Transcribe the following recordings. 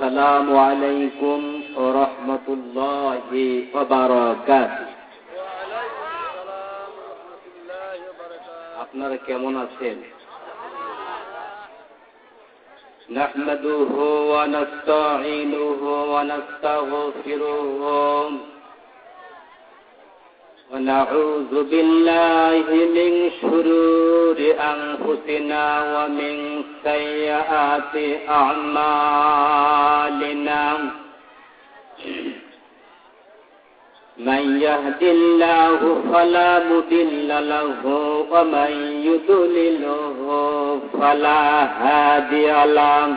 আসসালামু আলাইকুম ওয়া রাহমাতুল্লাহি ওয়া বারাকাতুহু। আপনারা কেমন আছেন? নাহমাদুহু ওয়া নাস্তাঈনুহু ওয়া নাস্তাগফিরুহু ওয়া নাউযু বিল্লাহি মিন শুরুরি আনফুসিনা ওয়া মিন সাইয়্যাতি আ'মালিনা। من يهد الله فلا مضل له ومن يضلله فلا هادي له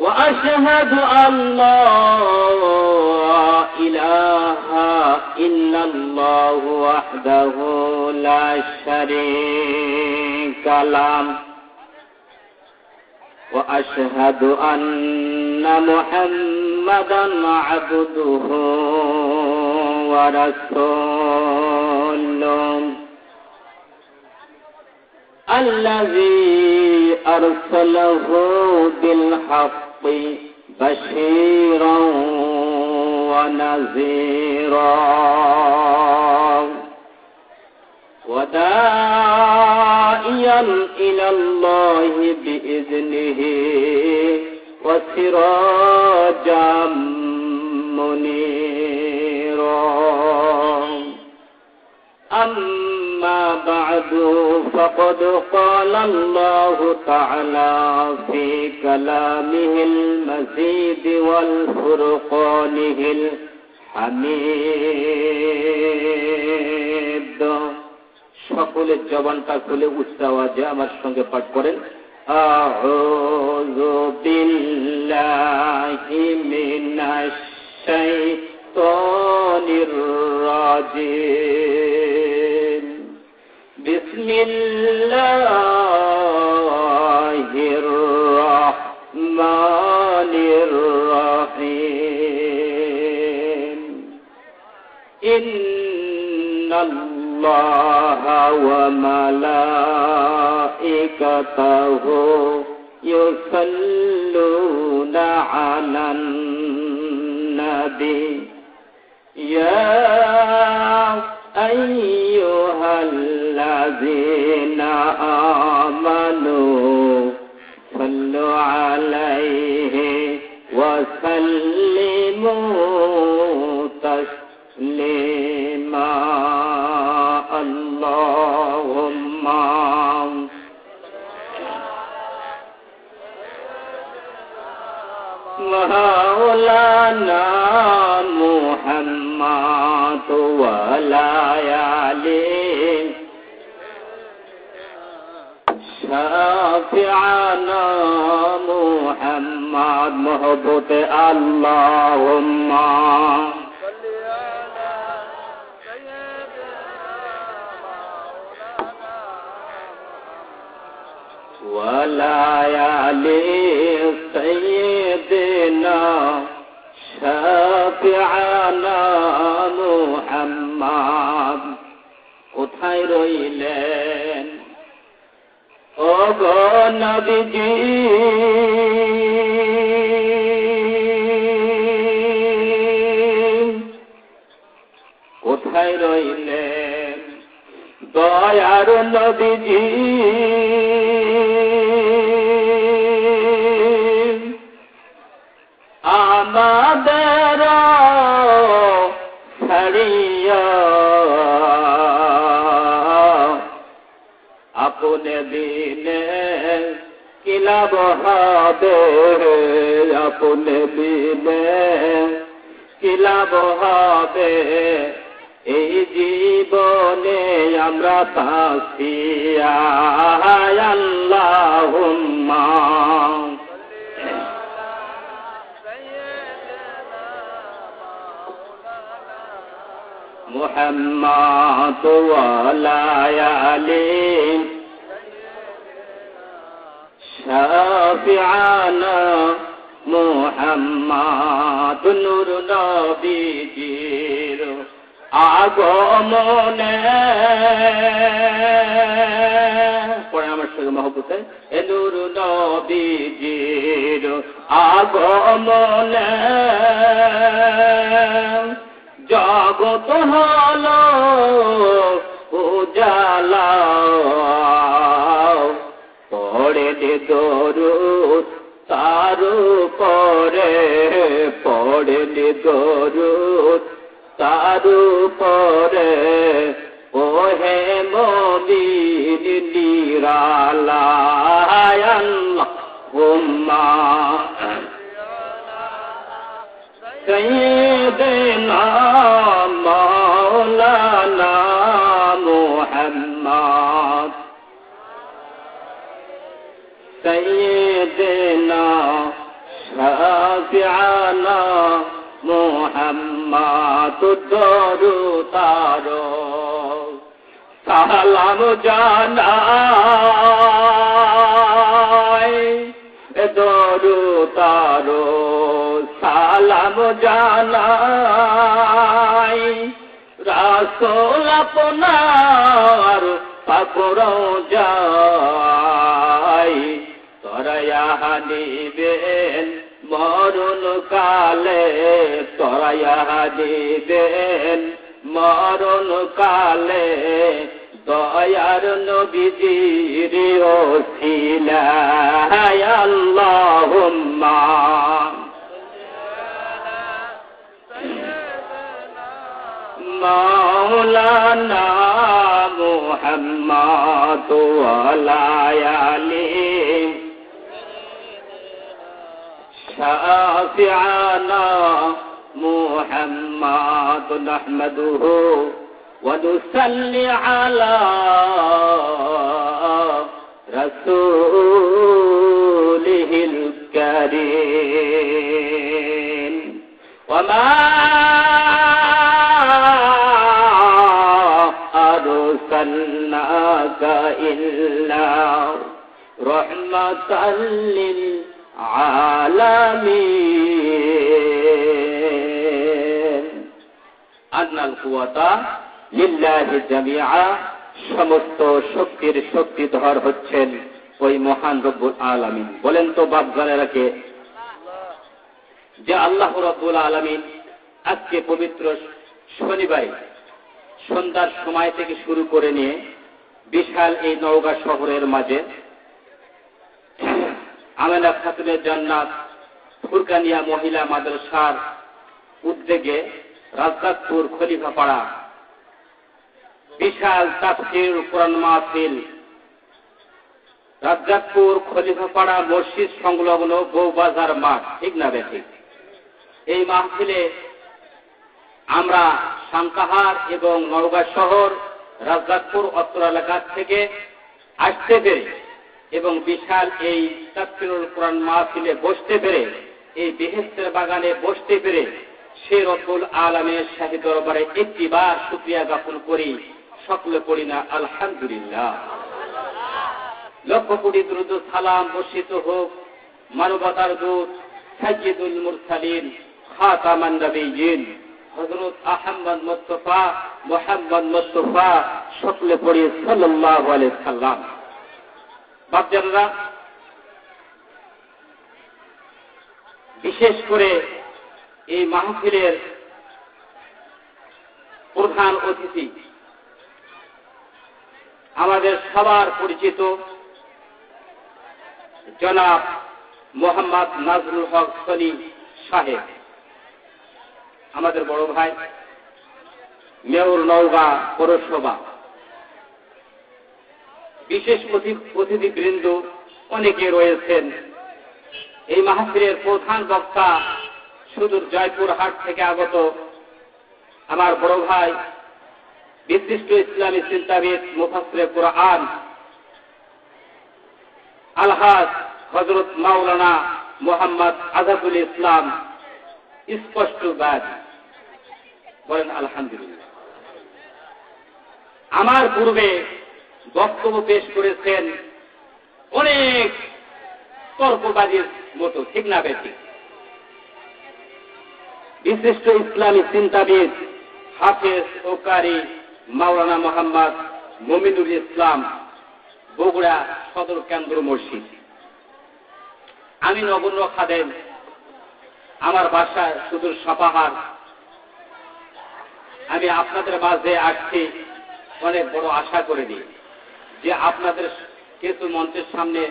وأشهد أن لا إله إلا الله وحده لا شريك له وأشهد أن محمدًا عبده ورسوله الذي أرسله بالحق بشيرًا ونذيرًا وداعيًا إلى الله بإذنه وسراجًا منيرًا. أما بعد فقد قال الله تعالى في كلامه المجيد والفرقانه الحميد. সকলের জবানটা খুলে উচ্চ আওয়াজে আমার সঙ্গে পাঠ করেন। আউযু বিল্লাহি মিনাশ শাইতানির রাজিম। বিসমিল্লাহির রাহমানির রাহিম। الله وملائكته يصلون على النبي يا أيها الذين آمنوا صلوا عليه وسلموا تسليما. اللهم مولانا محمد وعلى آله شافعنا محمد محبوب اللهم ولا يعلي سيدنا شافعنا محمد. কোথায় রইলেন ও গো নবীজি? কোথায় রইলেন দয়ার নবীজি? আমাদের ছাড়িয়া আপনে বিনে কি লাভ হবে? আপনে বিনে কি লাভ হবে? এই জীবনে আমরা পাচ্ছি আল্লাহুম্মা মুহাম্মাদ ওয়ালা আলি শাফিআনা মুহাম্মাদ নূর নবীজির আগমনে পরে আমার সঙ্গে মহব্বতে এ নূর নবীজির আগমনে জগৎ হলো উজালা পড়ে দরুদ তার উপরে পড়ে দরুদ তার উপরে ওহে মুমিন নিরালায় আল্লাহুম্মা সাইয়্যিদিনা মাওলানা মুহাম্মদ সাইয়্যিদিনা শাফিআনা মুহাম্মদ দরুদ তারো সালাম জানাই দরুদ তারো সালাম জানাই রাসূল আপনার পাকর যাই তরায়া দিবেন মরণ কালে তরায়া দিবেন মরণ কালে দয়ার নবীজির ওসিলায় আল্লাহুম্মা মাওলানা মুহাম্মদ ওয়ালা আলি শাফিআনা মুহাম্মদ নাহমাদুহু ওয়া নুসাল্লি আলা রাসূলিহিল কারীম ওয়া মা আরসালনাকা ইল্লা রাহমাতাল লিল আলামিন আন্নাল কুওয়াতা লিল্লাহি জামিআ সমস্ত শক্তির শক্তিধর হচ্ছেন ওই মহান রব্বুল আলামিন। বলেন তো বাপজানেরা কে? যে আল্লাহ রব্বুল আলামিন আজকে পবিত্র শনিবার সন্ধ্যার সময় থেকে শুরু করে নিয়ে বিশাল এই নওগাঁ শহরের মাঝে আমেনা খাতুনের জান্নাত ফুরকানিয়া মহিলা মাদ্রাসার উদ্যোগে রাজগাতপুর খলিফাপাড়া বিশাল তাফসীর কোরআন মাহফিল রাজগাতপুর খলিফাপাড়া মসজিদ সংলগ্ন বউবাজার মাঠ, ঠিক না বেঠিক? এই মাহফিলে আমরা সান্তাহার এবং নওগাঁ শহর রাজগাতপুর অত্র এলাকা থেকে আসতে পেরে এবং বিশাল এই তাফসীরুল কোরআন মাহফিলে বসতে পেরে এই বেহেশতের বাগানে বসতে পেরে সে রব্বুল আলামিনের শাহী দরবারে একটিবার শুকরিয়া জ্ঞাপন করি, সকলে পড়ি না আলহামদুলিল্লাহ। লক্ষ কোটি দুরূদ সালাম বর্ষিত হোক মানবতার দূত সাইয়্যিদুল মুরসালিন খাতামান নবিয়্যিন হযরত আহমদ মুস্তাফা মুহাম্মদ মুস্তাফা, সকলে পড়ি সাল্লাল্লাহু আলাইহি সাল্লাম। বাপজানেরা, বিশেষ করে এই মাহফিলের প্রধান অতিথি আমাদের সবার পরিচিত জনাব মোহাম্মদ নাজরুল হক সনি সাহেব, আমাদের বড় ভাই, মেয়র নওগাঁ পৌরসভা। বিশেষ অতিথিবৃন্দ অনেকে রয়েছেন। এই মাহফিলের প্রধান বক্তা সুদূর জয়পুরহাট থেকে আগত আমার বড় ভাই, বিশিষ্ট ইসলামী চিন্তাবিদ মুফাসসিরে কুরআন আলহাজ হযরত মাওলানা মুহাম্মদ আযাদুল ইসলাম স্পষ্টবাদ। বলেন আলহামদুলিল্লাহ। আমার পূর্বে বক্তব্য পেশ করেছেন অনেক তর্কবাদীর মতো, ঠিক না বেঠিক? বিশিষ্ট ইসলামী চিন্তাবিদ হাফেজ ও কারি মাওলানা মোহাম্মদ মুমিনুল ইসলাম, বগুড়া সদর কেন্দ্র মসজিদ। আমি নগণ্য খাদেম, আমার বাসায় সুদূর সাপাহার। আমি আপনাদের মাঝে আসছি অনেক বড় আশা করে দিই যে আপনাদের কিছু মঞ্চের সামনে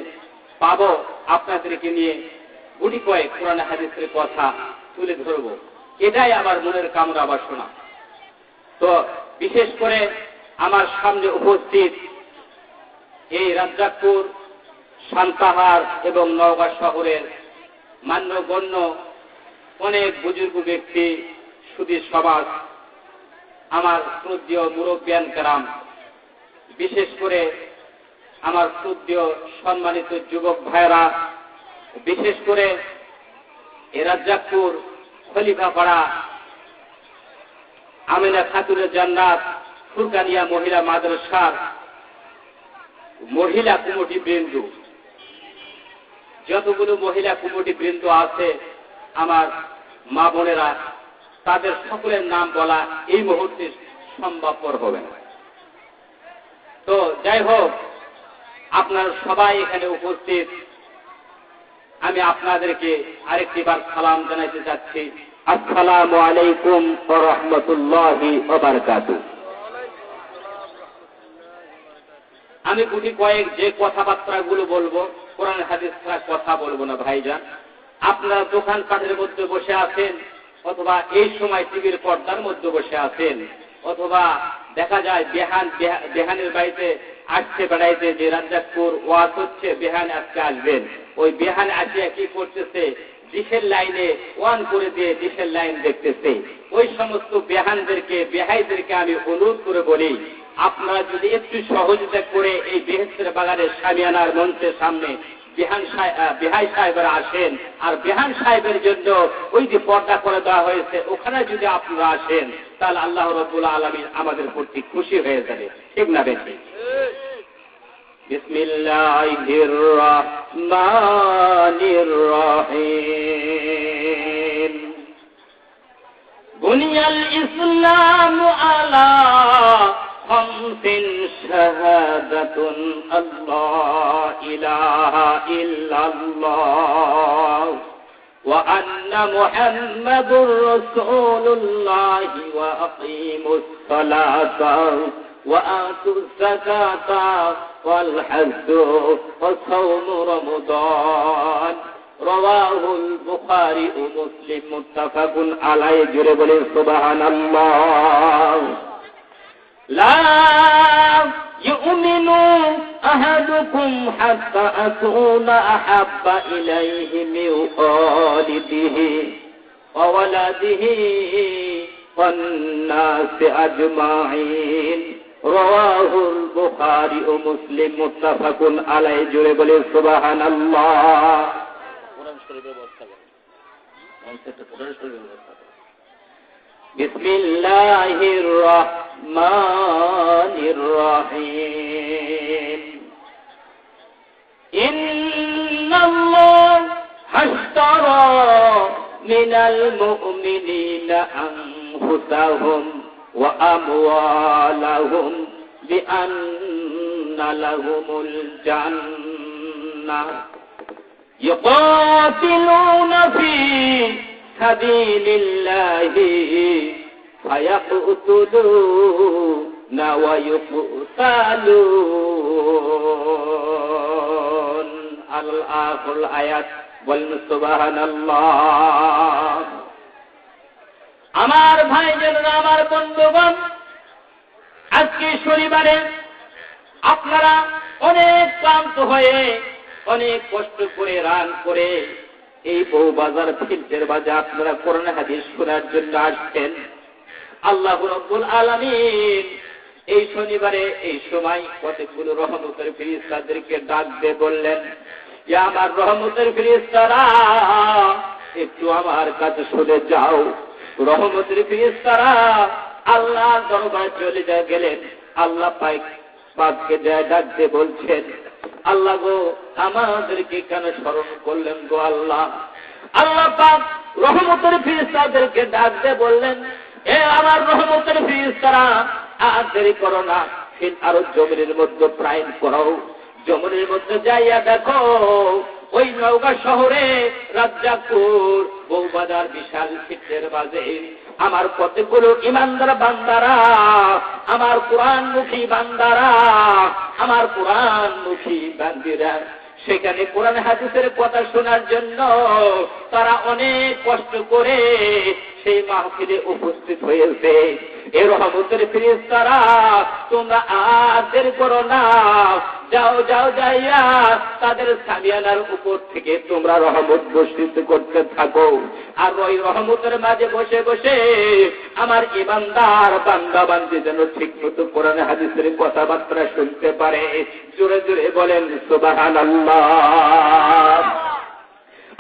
পাবো, আপনাদেরকে নিয়ে গুটি কয়েক কোরআন হাদিসের কথা তুলে ধরব, এটাই আমার মনের কামনা বাসনা। তো বিশেষ করে আমার সামনে উপস্থিত এই রাজ্জাকপুর, সান্তাহার এবং নওগাঁ শহরের মান্যগণ্য অনেক বুজুর্গ ব্যক্তি, সুধী সমাজ, আমার শ্রদ্ধেয় মুরব্বিয়ান কেরাম, বিশেষ করে আমার শ্রদ্ধেয় সম্মানিত যুবক ভাইরা, বিশেষ করে এ রাজ্জাকপুর খলিফাপাড়া আমিনা খাতুনের জান্নাত ফুরকানিয়া মহিলা মাদ্রাসার মহিলা কমিটি বৃন্দ, যতগুলো মহিলা কমিটি বৃন্দ আছে আমার মা বোনেরা, তাদের সকলের নাম বলা এই মুহূর্তে সম্ভবপর হবে না। তো যাই হোক, আপনারা সবাই এখানে উপস্থিত, আমি আপনাদেরকে আরেকটি বার সালাম জানাইতে চাচ্ছি। আসসালামু আলাইকুম ওয়া রাহমাতুল্লাহি ওয়া বারাকাতুহু। আমি গুটি কয়েক যে কথাবার্তাগুলো বলবো, কোরআন হাদিস ছাড়া কথা বলবো না ভাইজান। আপনারা দোকানপাটের মধ্যে বসে আছেন, অথবা এই সময় টিভির পর্দার মধ্যে বসে আছেন, অথবা দেখা যায় বেহানের বাড়িতে আসছে বেড়াইতে, যে রাজ্জাকপুর ওয়াজ হচ্ছে, বেহান আজকে আসবেন, ওই বেহান আসিয়া কি করতেছে, ডিশের লাইনে ওয়ান করে দিয়ে ডিশের লাইন দেখতেছে। ওই সমস্ত বেহানদেরকে, বেহাইদেরকে আমি অনুরোধ করে বলি, আপনারা যদি একটু সহযোগিতা করে এই বেহেশতের বাগানের সামিয়ানার মঞ্চের সামনে বেহাই সাহেবেরা আসেন, আর বেহান সাহেবের জন্য ওই যে পর্দা করে দেওয়া হয়েছে, ওখানে যদি আপনারা আসেন, তাহলে আল্লাহ রাব্বুল আলামিন আমাদের প্রতি খুশি হয়ে যাবে, ঠিক না বেশি? বিসমিল্লাহির রহমানির রহিম। বুনিয়াল ইসলামু আলা খামসিন শাহাদাতুন আল্লাহ ইলাহা ইল্লাল্লাহ ওয়া আন্না মুহাম্মাদুর রাসূলুল্লাহ ওয়া আকিমুস সালাতা ওয়া আতুজ যাকাতা ওয়াল হজ্জ ওয়া সাওমু রমাদান। রাওয়াহুল বুখারী ও মুসলিম মুত্তাফাকুন আলাইহি। জোরে বলে সুবহানাল্লাহ। লা ইউমিনু আহাদুকুম হাত্তা আকুনা আহাব্বা ইলাইহি মিন ওয়ালিদিহি ওয়া ওয়ালাদিহি ওয়ান নাসি আজমাইন। রাওয়াহুল বুখারী ও মুসলিম মুত্তাফাকুন আলাইহি। জোরে বলে সুবহানাল্লাহ। কোরআন শরীফের ব্যবস্থা করেন, কোরআন শরীফের ব্যবস্থা করেন। বিসমিল্লাহির রহমানির রহিম। ইন্নাল্লাহ হাশতারা মিনাল মুমিনিনা আনফুসাহুম ওয়া আমওয়ালাহুম বিআন্না লাহুমুল জান্নাহ ইউকাতিলুনা ফি সাবিলিল্লাহি ফায়াকুতুলুনা ওয়া ইউকতালুন। আল আখির আয়াত। বলেন সুবহানাল্লাহ। আমার ভাইজানেরা, আমার বন্ধুগণ, আজকে শনিবারে আপনারা অনেক ক্লান্ত হয়ে, অনেক কষ্ট করে, রান করে এই বউবাজার ফিল্ডের বাজে আপনারা কোরআন হাদিস শোনার জন্য আসছেন। আল্লাহ রাব্বুল আলামিন এই শনিবারে এই সময় কতগুলো রহমতের ফেরেশতাদেরকে ডাক দিয়ে বললেন, যে আমার রহমতের ফেরেশতারা একটু আমার কাছে শুনে যাও। রহমতের ফেরেশতারা আল্লাহর দরবারে চলে গেলেন। আল্লাহ পাককে যায় ডাক দিয়ে বলছেন, আল্লাহ গো, আমাদেরকে কেন স্মরণ করলেন গো আল্লাহ? আল্লাহ পাক রহমতের ফেরেশতাদেরকে ডাক দিয়ে বললেন, এ আমার রহমতের ফেরেশতারা, আর দেরি করো না, আরো জমিনের মধ্যে প্রাইম করো। জমিনের মধ্যে যাইয়া দেখো ওই নওগাঁ শহরে রাজ্জাকপুর বউবাজার বিশাল ক্ষেত্রের বাজে আমার কতগুলো ইমানদার বান্দারা, আমার কোরআনমুখী বান্দারা, আমার কোরআনমুখী বান্দিরা সেখানে কোরআন হাদিসের কথা শোনার জন্য তারা অনেক কষ্ট করে সেই মাহফিলে উপস্থিত হয়েছে। এ রহমতের ফেরেশতারা তোমরা আর দেরি করো না, যাও যাও যাইয়া তাদের সামিয়ানার উপর থেকে তোমরা রহমত বর্ষিত করতে থাকো। আর ওই রহমতের মাঝে বসে বসে আমার ইমানদার বান্দা বান্দি যেন ঠিক মতো কোরআন হাদিসের কথাবার্তা শুনতে পারে। জোরে জোরে বলেন সুবহানাল্লাহ।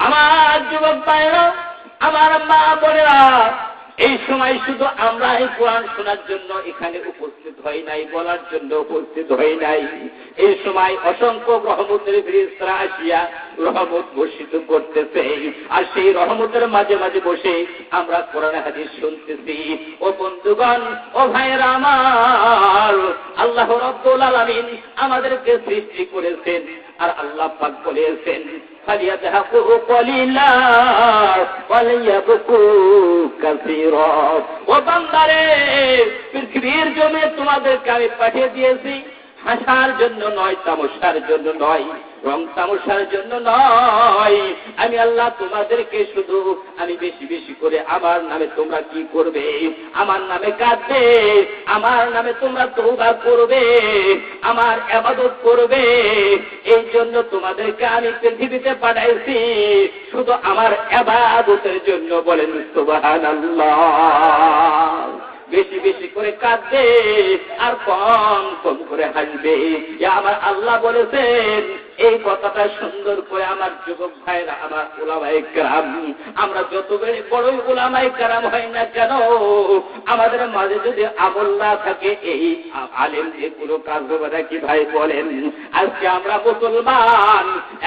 আমার যুবক ভাইরা, আমার মা বোনেরা, এই সময় শুধু আমরা এই কোরআন শোনার জন্য এখানে উপস্থিত হই নাই, বলার জন্য উপস্থিত হই নাই। এই সময় অসংখ্য রহমতের ফেরেশতারা আসিয়া রহমত বর্ষিত করতেছে। আর সেই রহমতের মাঝে মাঝে বসে আমরা কোরআন হাদিস শুনতেছি। ও বন্ধুগণ, ও ভাইয়েরা আমার, আল্লাহ রাব্বুল আলামিন আমাদেরকে সৃষ্টি করেছেন। আর আল্লাহ পাক বলেছেন فليضحكوا قليلا وليبكوا كثيرا। ও বান্দারে, পৃথিবীর জমিনে তোমাদেরকে আমি পাঠিয়ে দিয়েছি হাসার জন্য নয়, তামাশার জন্য নয়, রং তামাশার জন্য নয়। আমি আল্লাহ তোমাদেরকে শুধু আমি বেশি বেশি করে আমার নামে তোমরা কি করবে? আমার নামে কাঁদবে, আমার নামে তোমরা তওবা করবে, আমার ইবাদত করবে। এই জন্য তোমাদেরকে আমি পৃথিবীতে পাঠাইছি শুধু আমার ইবাদতের জন্য। বলেন সুবহানাল্লাহ। বেশি বেশি করে কাঁদবে আর কম কম করে হাসবে। আমার আল্লাহ বলেছেন। এই কথাটা সুন্দর করে আমার যুবক ভাইরা, আমার উলামায়ে কেরাম, আমরা যত বড়ই উলামায়ে কেরাম হই না কেন, আমাদের মাঝে যদি আমল না থাকে এই আলেম দিয়ে কোনো কাজ হবে না। কি ভাই বলেন? আজকে আমরা মুসলমান,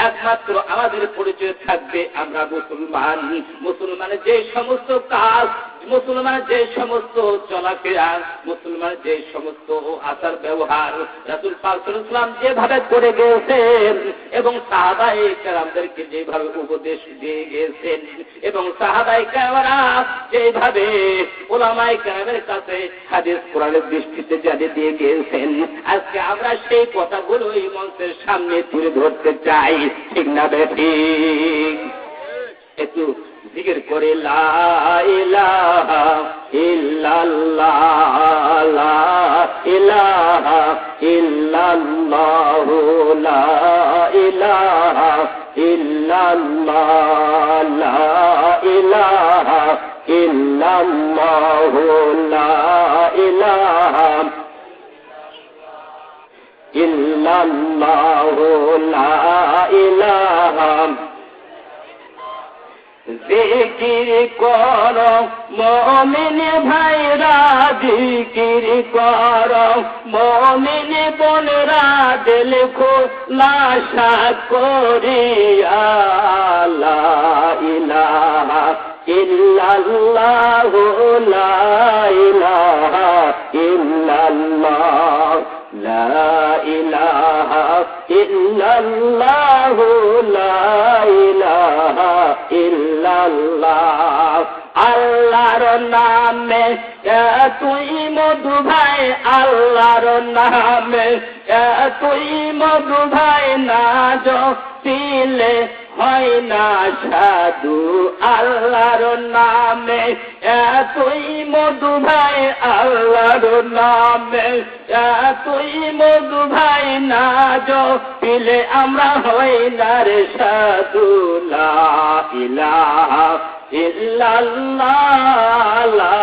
একমাত্র আমাদের পরিচয় থাকবে আমরা মুসলমান। মুসলমানের যে সমস্ত কাজ, মুসলমানের যে সমস্ত চলাফেরা, মুসলমানের যে সমস্ত আচার ব্যবহার রাসূল পাক সাল্লাল্লাহু আলাইহি ওয়াসাল্লাম যেভাবে করে গিয়েছেন এবং সাহাবায়ে কেরামদেরকে যেভাবে উপদেশ দিয়ে গিয়েছেন এবং সাহাবায়ে কেরামরা যেভাবে উলামায়ে কেরামের কাছে হাদিস কোরআনের দৃষ্টিতে জানিয়ে দিয়ে গিয়েছেন, আজকে আমরা সেই কথাগুলো এই মঞ্চের সামনে তুলে ধরতে চাই। ঠিক না বেঠিক? একটু জিকির করে লা ইলাহা ইল্লাল্লাহ, লা ইলাহা ইল্লাল্লাহ, লা ইলাহা ইল্লাল্লাহ, লা ইলাহা ইল্লাল্লাহ, লা ইলাহা ইল্লাল্লাহ, লা ইলাহা। জিকির করো মুমিন ভাইরা, জিকির করো মুমিন বোনরা, দিল খোলাসা করিয়া লা ইলাহা ইল্লাল্লাহ, লা ইলাহা ইল্লাল্লাহ, লা ইলাহা ইল্লাল্লাহ, লা ইলাহা ইল্লাল্লাহ। আল্লাহর নামে তুই মধু ভাই, আল্লাহর নামে তুই মধু ভাই, না জপিলে হয় না সাধু। আল্লাহর নামে তুই মধু ভাই, আল্লাহর নামে তুই মধু ভাই, না জপিলে আমরা হই না রে সাধু। লা ইলাহা ইল্লাল্লাহ, লা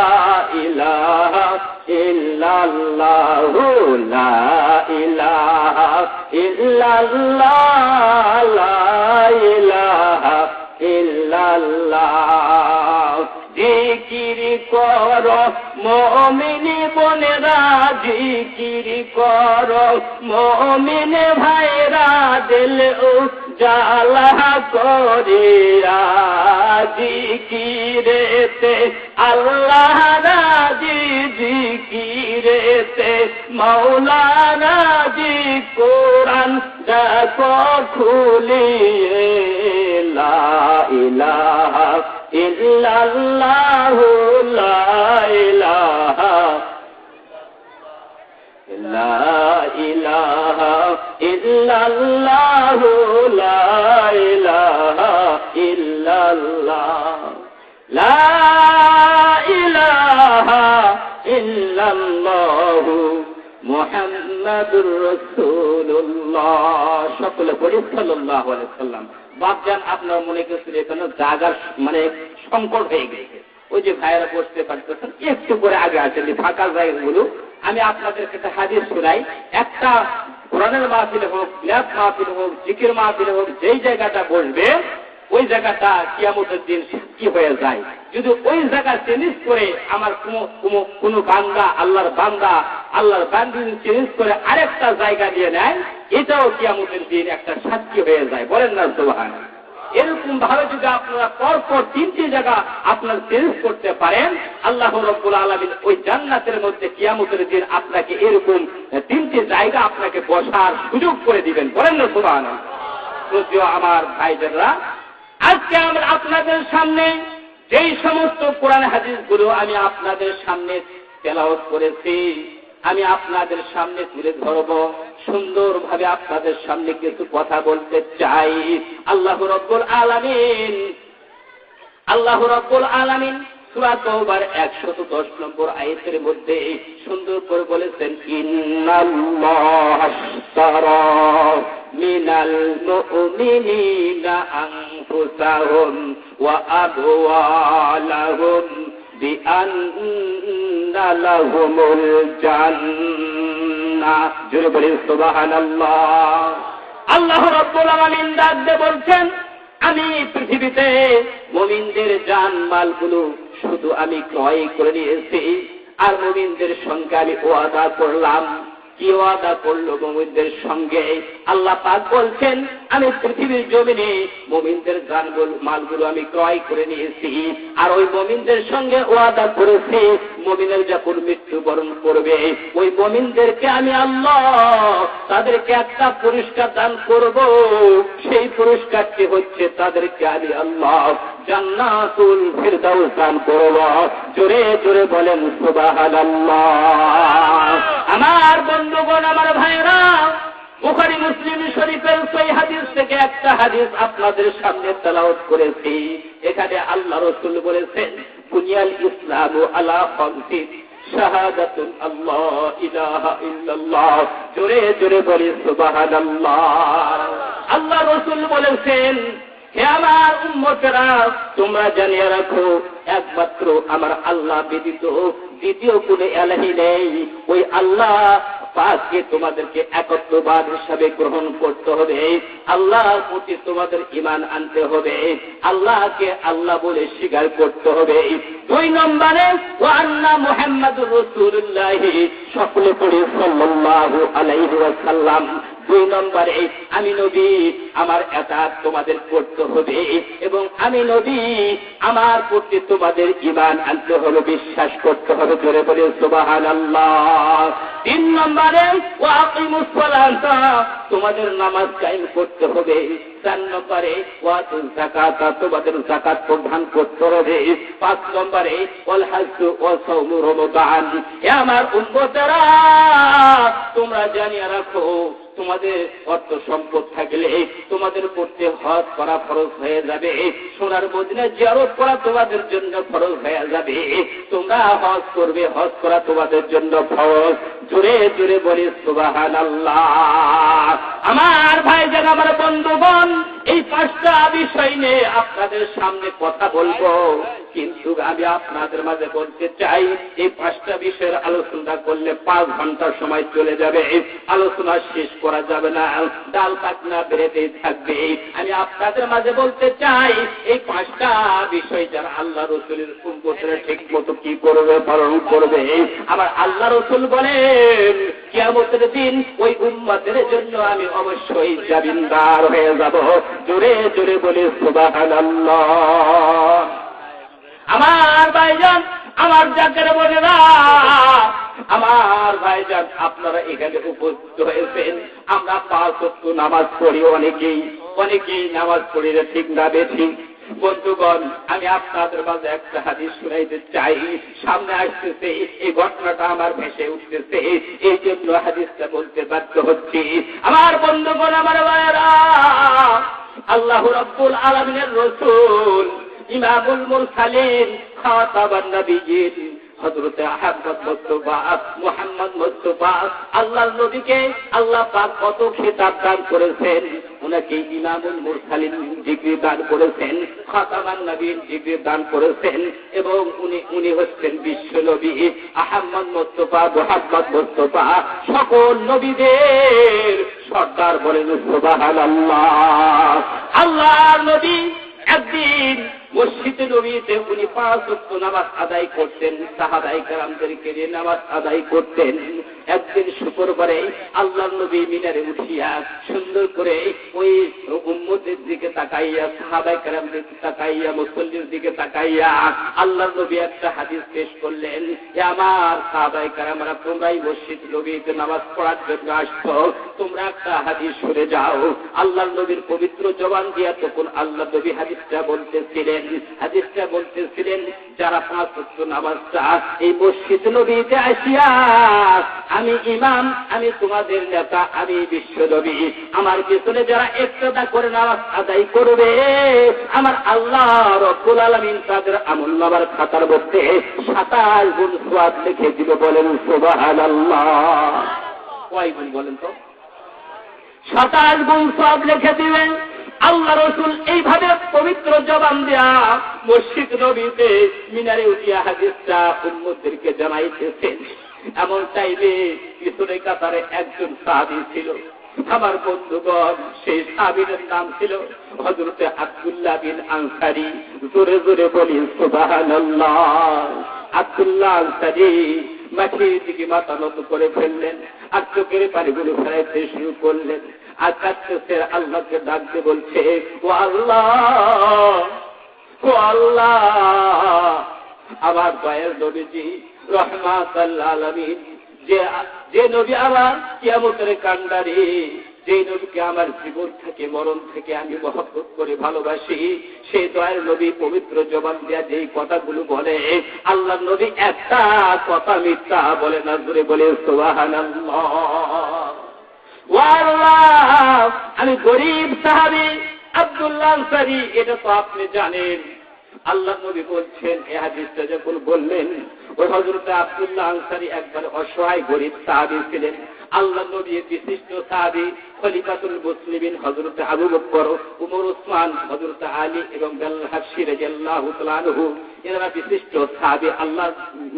ইলাহা ইল্লাল্লাহ, লা ইলাহা ইল্লাল্লাহ, লা ইলাহা ইল্লাল্লাহ। জিকির করো মুমিন বোনেরা, জিকির করো মুমিন ভাইরা, দিল উজালা করিয়া জিকিরেতে আল্লাহ রাজি, জিকিরেতে মাওলা রাজি। কোরআন দেখো খুলিয়ে ইলাহা ইল্লাল্লাহু লা ইলাহা লা ইলাহা ইল্লাল্লাহু লা ইলাহা ইল্লাল্লাহ লা ইলাহা ইল্লাল্লাহু মুহাম্মাদুর রাসূলুল্লাহ। সকলে বলি সাল্লাল্লাহু আলাইহি ওয়াসাল্লাম। বাপজান আপনার মনে কিছু এখানে জায়গার মানে সংকট হয়ে গেছে, ওই যে ভাইয়েরা বসতে পারতেছেন, একটু করে আগে আসেন ফাঁকা জায়গাগুলো। আমি আপনাদের কাছে হাদিস শোনাই, একটা কোরআনের মাহফিলে হোক, বিলাস মাহফিলে হোক, জিকির মাহফিলে হোক, যেই জায়গাটা বসবে ওই জায়গাটা কিয়ামতের দিন কি হয়ে যায়। যদি ওই জায়গা চেঞ্জ করে আমার কোন বান্দা আল্লাহর বান্দি চেঞ্জ করে আরেকটা জায়গা দিয়ে নেয়, এটাও কিয়ামতের দিন একটা সাক্ষী হয়ে যায়। বলেন না সুবহানাল্লাহ। এরকম ভাবে যদি আপনারা পরপর তিনটি জায়গা আপনার চেঞ্জ করতে পারেন, আল্লাহ রাব্বুল আলামিন ওই জান্নাতের মধ্যে কিয়ামতের দিন আপনাকে এরকম তিনটি জায়গা আপনাকে বসার সুযোগ করে দিবেন। বলেন না সুবহানাল্লাহ। যদিও আমার ভাইদেররা, আজকে আমরা আপনাদের সামনে যেই সমস্ত কোরআন হাদিসগুলো আমি আপনাদের সামনে তেলাওয়াত করেছি, আমি আপনাদের সামনে তুলে ধরব, সুন্দরভাবে আপনাদের সামনে কিছু কথা বলতে চাই। আল্লাহ রাব্বুল আলামিন সূরা তাওবার 110 নম্বর আয়াতের মধ্যে সুন্দর করে বলেছেন, ইন্নাল্লাহা আশতারা মিনাল মুমিনিনা আনফুসাহুম ওয়া আমওয়ালাহুম বিআন্না লাহুমুল জান্নাহ। জোরে বলেন সুবহানাল্লাহ। আল্লাহ রাব্বুল আলামিন ডাক দিয়ে বলছেন, আমি পৃথিবীতে মুমিনদের জান মালগুলো শুধু আমি ক্রয় করে নিয়েছি, আর মুমিনদের সঙ্গে আমি ওয়াদা করলাম। কি ওয়াদা করলো মুমিনদের সঙ্গে? আল্লাহ পাক বলছেন, আমি পৃথিবীর জমিনে মুমিনদের জান মালগুলো আমি ক্রয় করে নিয়েছি, আর ওই মুমিনদের সঙ্গে ওয়াদা করেছি, মুমিনের যখন মৃত্যুবরণ করবে ওই মুমিনদেরকে আমি আল্লাহ তাদেরকে একটা পুরস্কার দান করব। সেই পুরস্কারটি হচ্ছে তাদেরকে আমি আল্লাহ জান্নাতুল ফিরদাউস দান করব। জোরে জোরে বলেন সুবহানাল্লাহ। আমার বন্ধুগণ, আমার ভাইরা, বুখারী মুসলিম শরীফের সহিহ হাদিস থেকে একটা হাদিস আপনাদের সামনে তেলাওয়াত করেছি। এখানে আল্লাহ রাসূল বলেছেন, বুনিয়াল ইসলামু আলা খামসিন শাহাদাতুন আল্লাহ ইলাহা ইল্লাল্লাহ। জোরে জোরে বলি সুবহানাল্লাহ। আল্লাহ রাসূল বলেছেন, হে আমার উম্মতেরা, তোমরা জানিয়ে রাখো, একমাত্র আমার আল্লাহ ব্যতীত দ্বিতীয় কোনো ইলাহি নেই। ওই আল্লাহ পাককে তোমাদেরকে একত্ববাদ হিসাবে গ্রহণ করতে হবে। আল্লাহর প্রতি তোমাদের ঈমান আনতে হবে, আল্লাহকে আল্লাহ বলে স্বীকার করতে হবে। 2 নম্বরে ওয়া আন্না মুহাম্মাদুর রাসূলুল্লাহ, সকলে পড়ে সাল্লাল্লাহু আলাইহি ওয়াসাল্লাম। 2 নম্বরে আমি নবী, আমার এতাত তোমাদের করতে হবে, এবং আমি নবী, আমার প্রতি তোমাদের ঈমান আনতে হবে, বিশ্বাস করতে হবে। জোরে বলে সুবহানাল্লাহ। 3 নম্বরে ওয়া আকিমুস সালাতা, তোমাদের নামাজ কায়েম করতে হবে। 4 নম্বরে ওয়া আতুজ যাকাতা, তোমাদের যাকাত প্রদান করতে হবে। 5 নম্বরে ওয়াল হাজ্জু ওয়া সাওমু রমাদান। হে আমার উম্মতেরা, তোমরা জানিয়ে রাখো, তোমাদের অর্থ সম্পদ থাকলে তোমাদের করতে হজ করা ফরজ হয়ে যাবে, সোনার মদিনা জিয়ারত করা তোমাদের জন্য ফরজ হয়ে যাবে। তোমরা হজ করবে, হজ করা তোমাদের জন্য ফরজ। জোরে জোরে বলি সুবহানাল্লাহ। আমার ভাইজান, আমার বন্ধুগণ, এই 5টা বিষয় নিয়ে আপনাদের সামনে কথা বলবো, কিন্তু আমি আপনাদের মাঝে বলতে চাই, এই 5টা বিষয়ের আলোচনা করলে 5 ঘন্টা সময় চলে যাবে, আলোচনা শেষ করা যাবে না, ডাল পাকনা বেড়েতেই থাকবে। আমি আপনাদের মাঝে বলতে চাই, এই 5টা বিষয় যারা আল্লাহ রাসূলের উম্মতরা ঠিক মতো কি করবে, পালন করবে, আমার আল্লাহ রাসূল বলেন, কিয়ামতের দিন ওই উম্মতের জন্য আমি অবশ্যই জামিনদার হয়ে যাব। জোরে জোরে বলে সুবহানাল্লাহ। আমার ভাইজান, আমার জাকের বোনেরা, আমার ভাইজান, আপনারা এখানে উপস্থিত হয়েছেন। আমরা 5 ওয়াক্ত নামাজ পড়ি, অনেকেই নামাজ পড়ি না, ঠিক না বেঠিক? বন্ধুগণ, আমি আপনাদের মাঝে একটা হাদিস শুনাইতে চাই। সামনে আসতেছে, এই ঘটনাটা আমার ভেসে উঠতেছে, এই জন্য হাদিসটা বলতে বাধ্য হচ্ছি। আমার বন্ধুগণ, আমার ভাইয়েরা, আল্লাহ রাব্বুল আলামিনের রাসূল ইমামুল মুরসালিন খাতাবান নবিয়্যিন হযরতে আহমদ মুস্তাফা মুহাম্মদ মুস্তাফা আল্লাহর নবীকে আল্লাহ পাক কত খেতাব দান করেছেন। উনাকে ইমামুল মুরসালিন ডিগ্রি দান করেছেন, খাতাবান নবীন ডিগ্রি দান করেছেন, এবং উনি হচ্ছেন বিশ্ব নবী আহমদ মুস্তাফা মুহাম্মদ মুস্তাফা, সকল নবীদের সর্দার। বলেন সুবহানাল্লাহ। আল্লাহর নবী একদিন মসজিদে নবীতে উনি 5 ওয়াক্ত নামাজ আদায় করতেন, সাহাবায়ে কেরামদেরকে নিয়ে নামাজ আদায় করতেন। একদিন শুক্রবারে আল্লাহর নবী মিনারে উঠিয়া সুন্দর করে ওই উম্মতের দিকে তাকাইয়া, সাহাবায়ে কেরামদের দিকে তাকাইয়া, মুসল্লির দিকে তাকাইয়া আল্লাহর নবী একটা হাদিস পেশ করলেন, যে আমার সাহাবায়ে কেরামরা, তোমরাই মসজিদ নবীতে নামাজ পড়ার জন্য আসছো, তোমরা একটা হাদিস শুনে যাও। আল্লাহর নবীর পবিত্র জবান দিয়া তখন আল্লাহর নবী হাদিসটা বলতেছিলেন, যারা 5 ওয়াক্ত নামাজটা এই মসজিদ নবীতে আসিয়া, আমি ইমাম, আমি তোমাদের নেতা, আমি বিশ্ব নবী, আমার পিছনে যারা ইক্তেদা করে নামাজ আদায় করবে, আমার আল্লাহ রব্বুল আলামিন তাদের আমলনামার খাতার মধ্যে 27 গুণ সওয়াব লিখে দিবে। বলেন সুবহানাল্লাহ। কয় গুণ বলেন তো? 27 গুণ সওয়াব লিখে দিবেন। আল্লাহ রাসূল এইভাবে পবিত্র জবান দিয়া মসজিদ নবীতে মিনারে উঠিয়া হাদিসটা উম্মতদেরকে জানাইতেছেন। এমন টাইমে পিছনে কাতারে একজন সাহাবী ছিল। আমার বন্ধুগণ, সেই সাহাবীর নাম ছিল হযরতে আব্দুল্লাহ বিন আনসারী। জোরে জোরে বলি সুবহানাল্লাহ। আব্দুল্লাহ আনসারী মাটির দিকে মাথা নত করে ফেললেন, আর চোখের পানিগুলো ফেলাইতে শুরু করলেন, আর কাঁদতেছে, আল্লাহকে ডাকতে বলছে, ও আল্লাহ, ও আল্লাহ, আমার দয়ার নবীজি রহমাতুল আলামিন, যে নবী আমার কিয়ামতের কান্ডারি, যে নবীকে আমার জীবন থেকে মরণ থেকে আমি মহব্বত করে ভালোবাসি, সেই দয়ার নবী পবিত্র জবান দিয়া যেই কথাগুলো বলে, আল্লাহর নবী একটা কথা মিথ্যা বলে না। জোরে বলে সুবহানাল্লাহ। ও আল্লাহ, আমি গরীব সাহাবী আব্দুল্লাহ আনসারী, এটা তো আপনি জানেন। আল্লাহ নবী বলছেন, এই হাদিসটা যখন বললেন, ওই হযরত আব্দুল্লাহ আনসারী একবার অসহায় গরীব সাহাবী ছিলেন। আল্লাহ নবীর বিশিষ্ট সাহাবী খলিফাতুল মুসলিমিন হযরত আবু বকর, উমর, ওসমান, হযরত আলী এবং বেলাল হাবশী রাদিয়াল্লাহু তাআলা আনহু, এরা বিশিষ্ট সাহাবী, আল্লাহ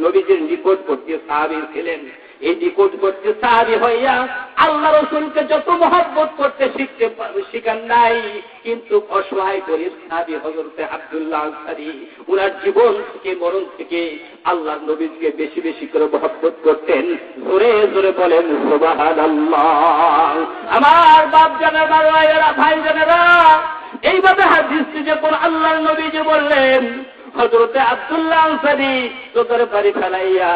নবীর নিকটবর্তী সাহাবী ছিলেন। এই নিকটবর্তী সাহাবী হইয়া আল্লাহ রাসূলকে যত মহব্বত করতে শিখান নাই, কিন্তু অসহায় গরীব সাহাবী হযরতে আব্দুল্লাহ আনসারী, উনার জীবন থেকে মরণ থেকে আল্লাহর নবীকে বেশি বেশি করে মহব্বত করতেন। জোরে জোরে বলেন সুবহানাল্লাহ। আমার বাপ জানেরা, ভাই জানেরা, এইভাবে হাদিসটি যখন আল্লাহর নবী যে বললেন, হযরতে আব্দুল্লাহ আনসারী চোখের পানি ফেলাইয়া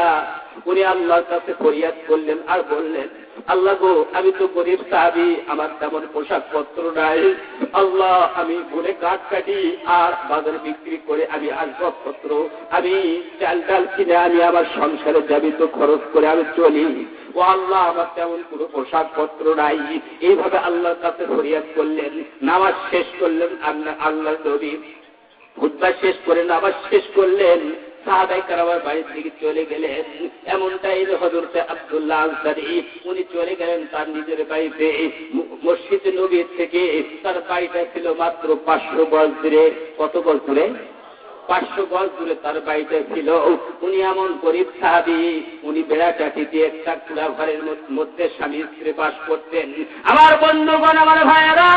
উনি আল্লাহর কাছে ফরিয়াদ করলেন আর বললেন, আল্লাহ গো, আমি তো গরীব সাহাবী, আমার তেমন পোশাক পত্র নাই। আল্লাহ, আমি বনে কাঠ কাটি আর বাজারে বিক্রি করে আমি আসবাবপত্র, আমি চাল ডাল কিনে আমি আমার সংসারে যাবিত খরচ করে আমি চলি। ও আল্লাহ, আমার তেমন কোনো পোশাক পত্র নাই। এইভাবে আল্লাহর কাছে ফরিয়াদ করলেন। নামাজ শেষ করলেন আল্লাহর নবী, খুতবা শেষ করে নামাজ শেষ করলেন, সাহাবায়ে কেরামের বাড়ির দিকে চলে গেলেন। এমনটাই হযরতে আব্দুল্লাহ আনসারী, উনি চলে গেলেন তার নিজের বাড়িতে। মসজিদ নবী থেকে তার বাড়িটা ছিল মাত্র 500 গজ দূরে। কত গজ দূরে? 500 গজ দূরে তার বাড়িটা ছিল। উনি এমন গরীব সাহাবী, উনি বেড়াটাটি দিয়ে একটা খোলা ঘরের মধ্যে স্বামী স্ত্রী বাস করতেন। আমার বন্ধুগণ, আমার ভাইয়েরা,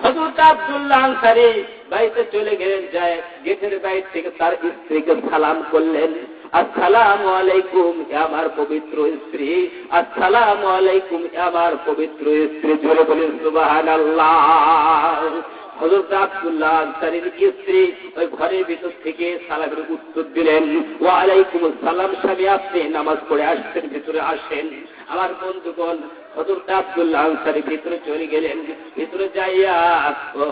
হযরত আব্দুল্লাহ আনসারী বাড়িতে চলে গেলেন, যায় গেটের বাইরে থেকে তার স্ত্রীকে সালাম করলেন, আসসালামু আলাইকুম আমার পবিত্র স্ত্রী, আসসালামু আলাইকুম আমার পবিত্র স্ত্রী। জোরে বলেন সুবহানাল্লাহ। হযরত আব্দুল্লাহ আনসারীর স্ত্রী ওই ঘরের ভিতর থেকে সালামের উত্তর দিলেন, ওয়া আলাইকুম আসসালাম, স্বামী আপনি নামাজ পড়ে আসছেন, ভিতরে আসেন। আমার বন্ধুগণ, হযরত আব্দুল্লাহ আনসারী ভিতরে চলে গেলেন। ভিতরে যাইয়া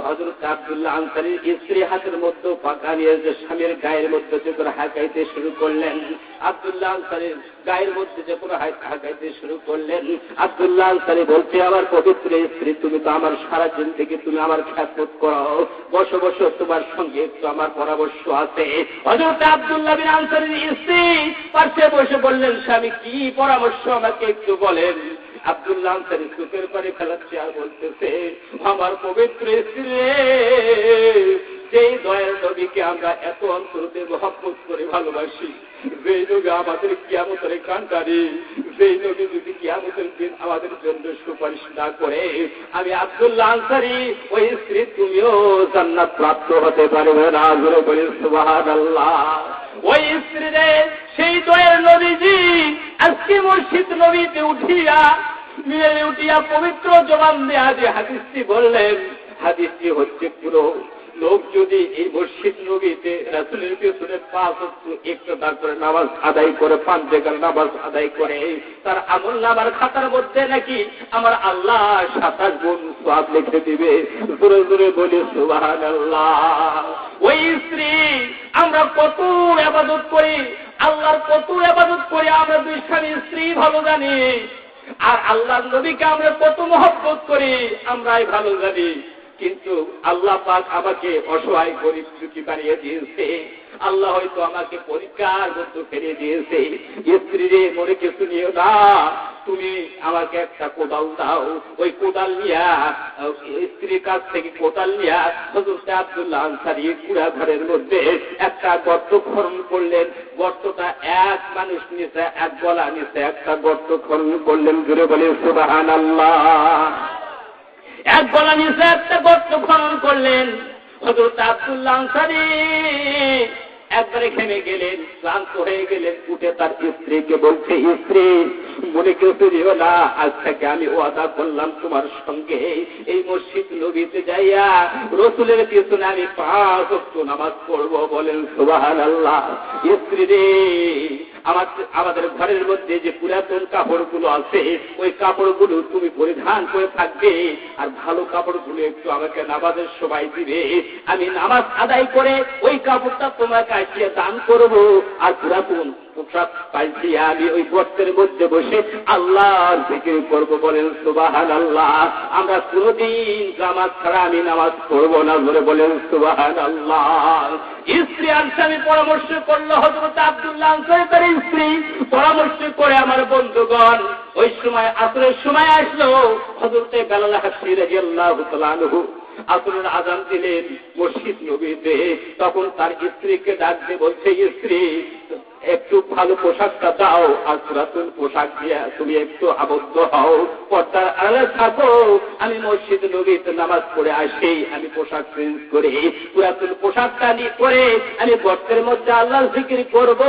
হযরত আব্দুল্লাহ আনসারীর স্ত্রী হাতের মধ্যে পাকা নিয়ে যে স্বামীর গায়ের মধ্যে যে করে হাঁকাইতে শুরু করলেন। আব্দুল্লাহ আনসারীর গায়ের মধ্যে যে করে হাঁকাইতে শুরু করলেন। আব্দুল্লাহ আনসারী বলছে, আমার পবিত্র স্ত্রী, তুমি তো আমার সারা জিন্দেগি তুমি আমার খিদমত করো, বসো বসো, তোমার সঙ্গে একটু আমার পরামর্শ আছে। হযরত আব্দুল্লাহ বিন আনসারীর স্ত্রী পাশে বসে বললেন, স্বামী কি পরামর্শ আমাকে একটু বলেন। আব্দুল্লাহ আনসারী চোখের পানি ফেলাচ্ছে আর বলতেছে, আমার পবিত্র স্ত্রী, যেই দয়ার নবীকে আমরা এত অন্তরতে মহব্বত করে ভালোবাসি, যেই নবী আমাদের কিয়ামতের কান্ডারি, যেই নবী যদি কিয়ামতের দিন আমাদের জন্য সুপারিশ না করে, আমি আব্দুল্লাহ আনসারী ওই স্ত্রী তুমিও জান্নাত প্রাপ্ত হতে পারবে না। জোরে বলি সুবহানাল্লাহ। ওই স্ত্রীরে সেই দয়ার নবীজি আজকে মসজিদ নবীতে উঠিয়া পবিত্র জবান দেয়া যে হাদিসটি বললেন, হাদিসটি হচ্ছে পুরো লোক যদি এই মসজিদ নবীতে রাসূলের পেছনে 5 ওয়াক্ত ইক্তেদা করে নামাজ আদায় করে, 5 জায়গার নামাজ আদায় করে, তার আমলনামার খাতার মধ্যে নাকি আমার আল্লাহ 27 গুণ সওয়াব লিখে দিবে। জোরে জোরে বলি সুবহানাল্লাহ। ওই স্ত্রী আমরা কত ইবাদত করি, আল্লাহর কত ইবাদত করি, আমরা দুই স্বামী স্ত্রী ভালো জানি। আর আল্লাহর নবীকে আমরা কত মহব্বত করি আমরাই ভালো জানি। কিন্তু আল্লাহ পাক আমাকে অসহায় গরিব দুঃখী বানিয়ে দিয়েছে। আল্লাহ হয়তো আমাকে পরীক্ষার মধ্যে ফেলে দিয়েছে। স্ত্রী রে, মনে কিছু নিও না, তুমি আমাকে একটা কোদাল দাও। ওই কোদাল নিয়া, স্ত্রীর কাছ থেকে কোদাল নিয়া হযরত আব্দুল্লাহ আনসারী কুড়া ঘরের মধ্যে একটা গর্ত খনন করলেন। গর্তটা এক মানুষ নিচে, এক গলা নিচে একটা গর্ত খনন করলেন। জোরে বলে সুবহানাল্লাহ। এক গলা নিচে একটা গর্ত খনন করলেন। হযরত আব্দুল্লাহ আনসারী একবারে থেমে গেলেন, ক্লান্ত হয়ে গেলেন। উঠে তার স্ত্রীকে বলছে, স্ত্রী মনে কেউ ফিরিও না, আজ থেকে আমি ওয়াদা করলাম তোমার সঙ্গে এই মসজিদ নবীতে যাইয়া রাসূলের পিছনে আমি 5 ওয়াক্ত নামাজ পড়বো। বলেন সুবহানাল্লাহ। স্ত্রী রে, আমাদের ঘরের মধ্যে যে পুরাতন কাপড়গুলো আছে, ওই কাপড়গুলো তুমি পরিধান করে থাকবে, আর ভালো কাপড়গুলো একটু আমাকে নামাজের সময় দিবে। আমি নামাজ আদায় করে ওই কাপড়টা তোমাকে আসিয়ে দান করবো। আর পুরাতন পোশাক পাল্টিয়ে আমি ওই গর্তের মধ্যে বসে আল্লাহর জিকির করব। বলেন সুবহানাল্লাহ। আমরা কোনদিন জামাত ছাড়া আমি নামাজ পড়বো না। ধরে বলেন সুবহানাল্লাহ। স্ত্রী আর স্বামী পরামর্শ করলো। হযরত আব্দুল্লাহ আনসারী তার স্ত্রী পরামর্শ করে, আমার বন্ধুগণ, ওই সময় আসরের সময় আসলো। হযরত বেলাল হাবশী রাদিয়াল্লাহু তাআলা আনহু আসরের আযান দিলেন মসজিদ নবীতে। তখন তার স্ত্রীকে ডাক দিয়ে বলছে, স্ত্রী একটু ভালো পোশাকটা দাও, আর পুরাতন পোশাক দিয়ে তুমি একটু আবদ্ধ হও, পর্দার আড়ালে থাকো। আমি মসজিদ নবীতে নামাজ পড়ে আসি, আমি পোশাক চেঞ্জ করে পুরাতন পোশাকটা নিয়ে পরে আমি গর্তের মধ্যে আল্লাহর জিকির করব।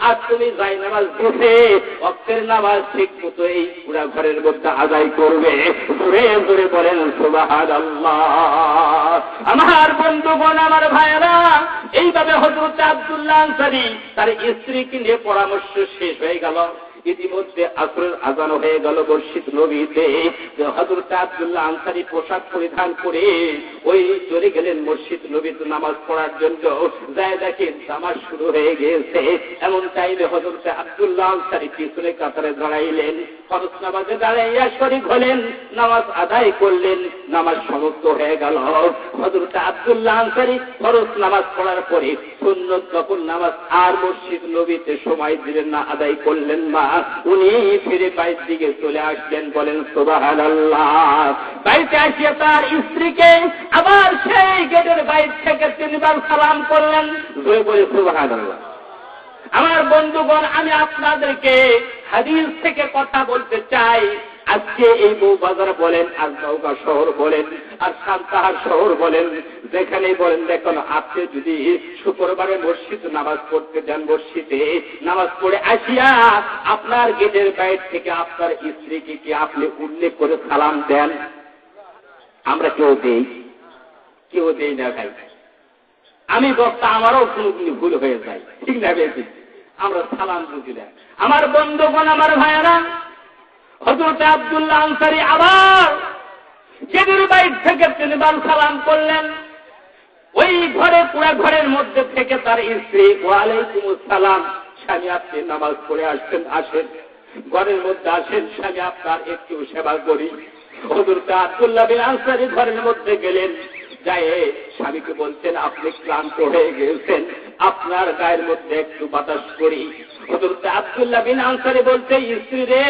আর তুমি যাই নামাজ বসে ওয়াক্তের নামাজ ঠিক মতো এই পুরা ঘরের মধ্যে আদায় করবে। জোরে জোরে বলেন সুবহানাল্লাহ। আমার বন্ধুগণ, আমার ভাইয়েরা, এইভাবে হযরত আব্দুল্লাহ আনসারী তার স্ত্রীকে নিয়ে পরামর্শ শেষ হয়ে গেল। ইতিমধ্যে আসরের আযান হয়ে গেল মসজিদ নবীতে। হযরত আব্দুল্লাহ আনসারী পোশাক পরিধান করে ওই চলে গেলেন মসজিদ নবীতে নামাজ পড়ার জন্য। যায় দেখেন নামাজ শুরু হয়ে গেছে। এমন টাইমে হযরত আব্দুল্লাহ আনসারী পিছনে কাতারে দাঁড়াইলেন। ফরজ নামাজে দাঁড়াইয়া শরীক হলেন, নামাজ আদায় করলেন। নামাজ সমাপ্ত হয়ে গেল। হযরত আব্দুল্লাহ আনসারী ফরজ নামাজ পড়ার পরে সুন্নত নফল নামাজ আর মসজিদ নবীতে সময় দিলেন না, আদায় করলেন না। উনি ফিরে বাইরের দিকে চলে আসলেন। বলেন সুবহানাল্লাহ। বাইরে আসিয়া তার স্ত্রীকে আবার সেই গেটের বাইরে থেকে 3 বার সালাম করলেন। বলে সুবহানাল্লাহ। আমার বন্ধুগণ, আমি আপনাদেরকে হাদিস থেকে কথা বলতে চাই। আজকে এই বউবাজার বলেন, আর নওগাঁ শহর বলেন, আর সান্তাহার শহর বলেন, যেখানেই বলেন, দেখুন আপনি যদি শুক্রবারে মসজিদ নামাজ পড়তে যান, মসজিদে নামাজ পড়ে আসিয়া আপনার গেটের বাইরে থেকে আপনার স্ত্রীকে কি আপনি উল্লেখ করে সালাম দেন? আমরা কেউ দেই না ভাই। আমি বক্তা, আমারও কোনদিন ভুল হয়ে যায়, ঠিক না? আমরা সালাম বুঝি না। আমার বন্ধুগণ, আমার ভাইয়েরা, হযরত আব্দুল্লাহ আনসারী আবার যেদিন বাইর থেকে তিনবার সালাম করলেন, ওই ঘরে পুরা ঘরের মধ্যে থেকে তার স্ত্রী ওয়ালাইকুমুস সালাম, স্বামী আপনি নামাজ পড়ে আসছেন, আসেন ঘরের মধ্যে আসেন, স্বামী আপনার একটু সেবা করি। হযরত আব্দুল্লাহ বিন আনসারী ঘরের মধ্যে গেলেন, যায় স্বামীকে বলছেন আপনি ক্লান্ত হয়ে গেছেন, আপনার গায়ের মধ্যে একটু বাতাস করি। হযরত আব্দুল্লাহ বিন আনসারী বলছে, স্ত্রী রে,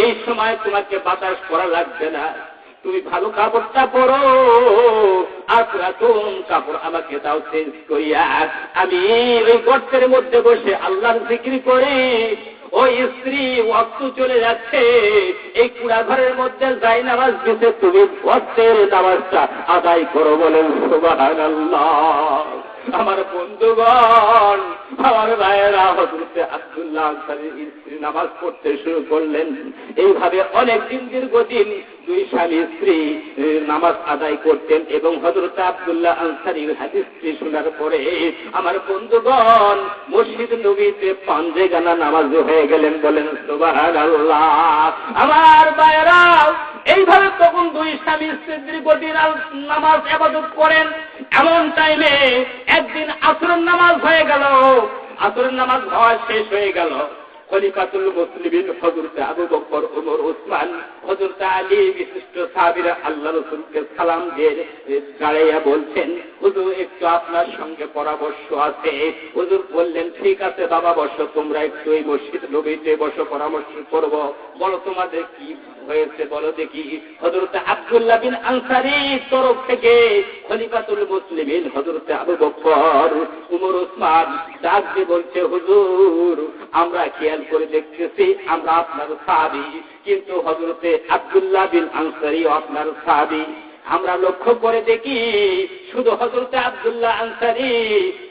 এই সময় তোমাকে বাতাস করা লাগবে না, তুমি ভালো কাপড়টা পরো আর পুরাতন কাপড় আমাকে দাও চেঞ্জ করিয়া, আমি ওই গর্তের মধ্যে বসে আল্লাহর জিকির করে। ওই স্ত্রী ওয়াক্ত চলে যাচ্ছে, এই কুড়া ঘরের মধ্যে যাই নামাজ দিতে, তুমি গর্তের নামাজটা আদায় করো, বলেন সুবহানাল্লাহ। আমার বন্ধুগণ, আমার ভাইয়েরা, হযরত আব্দুল্লাহ আনসারীর স্ত্রী নামাজ পড়তে শুরু করলেন। এইভাবে অনেক দিন দীর্ঘদিন দুই স্বামী স্ত্রী নামাজ আদায় করতেন। এবং হযরত আব্দুল্লাহ আনসারীর হাদিসটি শোনার পরে আমার বন্ধুগণ মসজিদ নবীতে পাঞ্জে গানা নামাজ হয়ে গেলেন, বলেন সুবহানাল্লাহ। আমার ভাইয়েরা, এইভাবে তখন দুই স্বামী স্ত্রী দীর্ঘদিন নামাজ ইবাদত করেন। এমন টাইমে একদিন আসরের নামাজ হয়ে গেল, আসরের নামাজ হওয়া শেষ হয়ে গেল। খলিফাতুল মুসলিমিন হযরত আবু বকর, ওমর, ওসমান, হযরত আলী বিশিষ্ট সাহাবীরা আল্লাহ রাসূলকে সালাম দিয়ে দাঁড়াইয়া বলছেন, হুজুর একটু আপনার সঙ্গে পরামর্শ আছে। হুজুর বললেন, ঠিক আছে বাবা, বসো, তোমরা একটু এই মসজিদ নবীতে বসো, পরামর্শ করব, বলো তোমাদের কি হয়েছে বলো দেখি। হযরত আব্দুল্লাহ বিন আনসারীর তরফ থেকে খলিফাতুল মুসলিমিন হযরত আবু বকর, ওমর, ওসমান ডাক দিয়ে বলছে, হুজুর আমরা খেয়াল করে দেখতেছি আমরা আপনার সাহাবী, কিন্তু হযরতে আব্দুল্লাহ বিন আনসারীও আপনার সাহাবী। আমরা লক্ষ্য করে দেখি শুধু হযরতে আব্দুল্লাহ আনসারী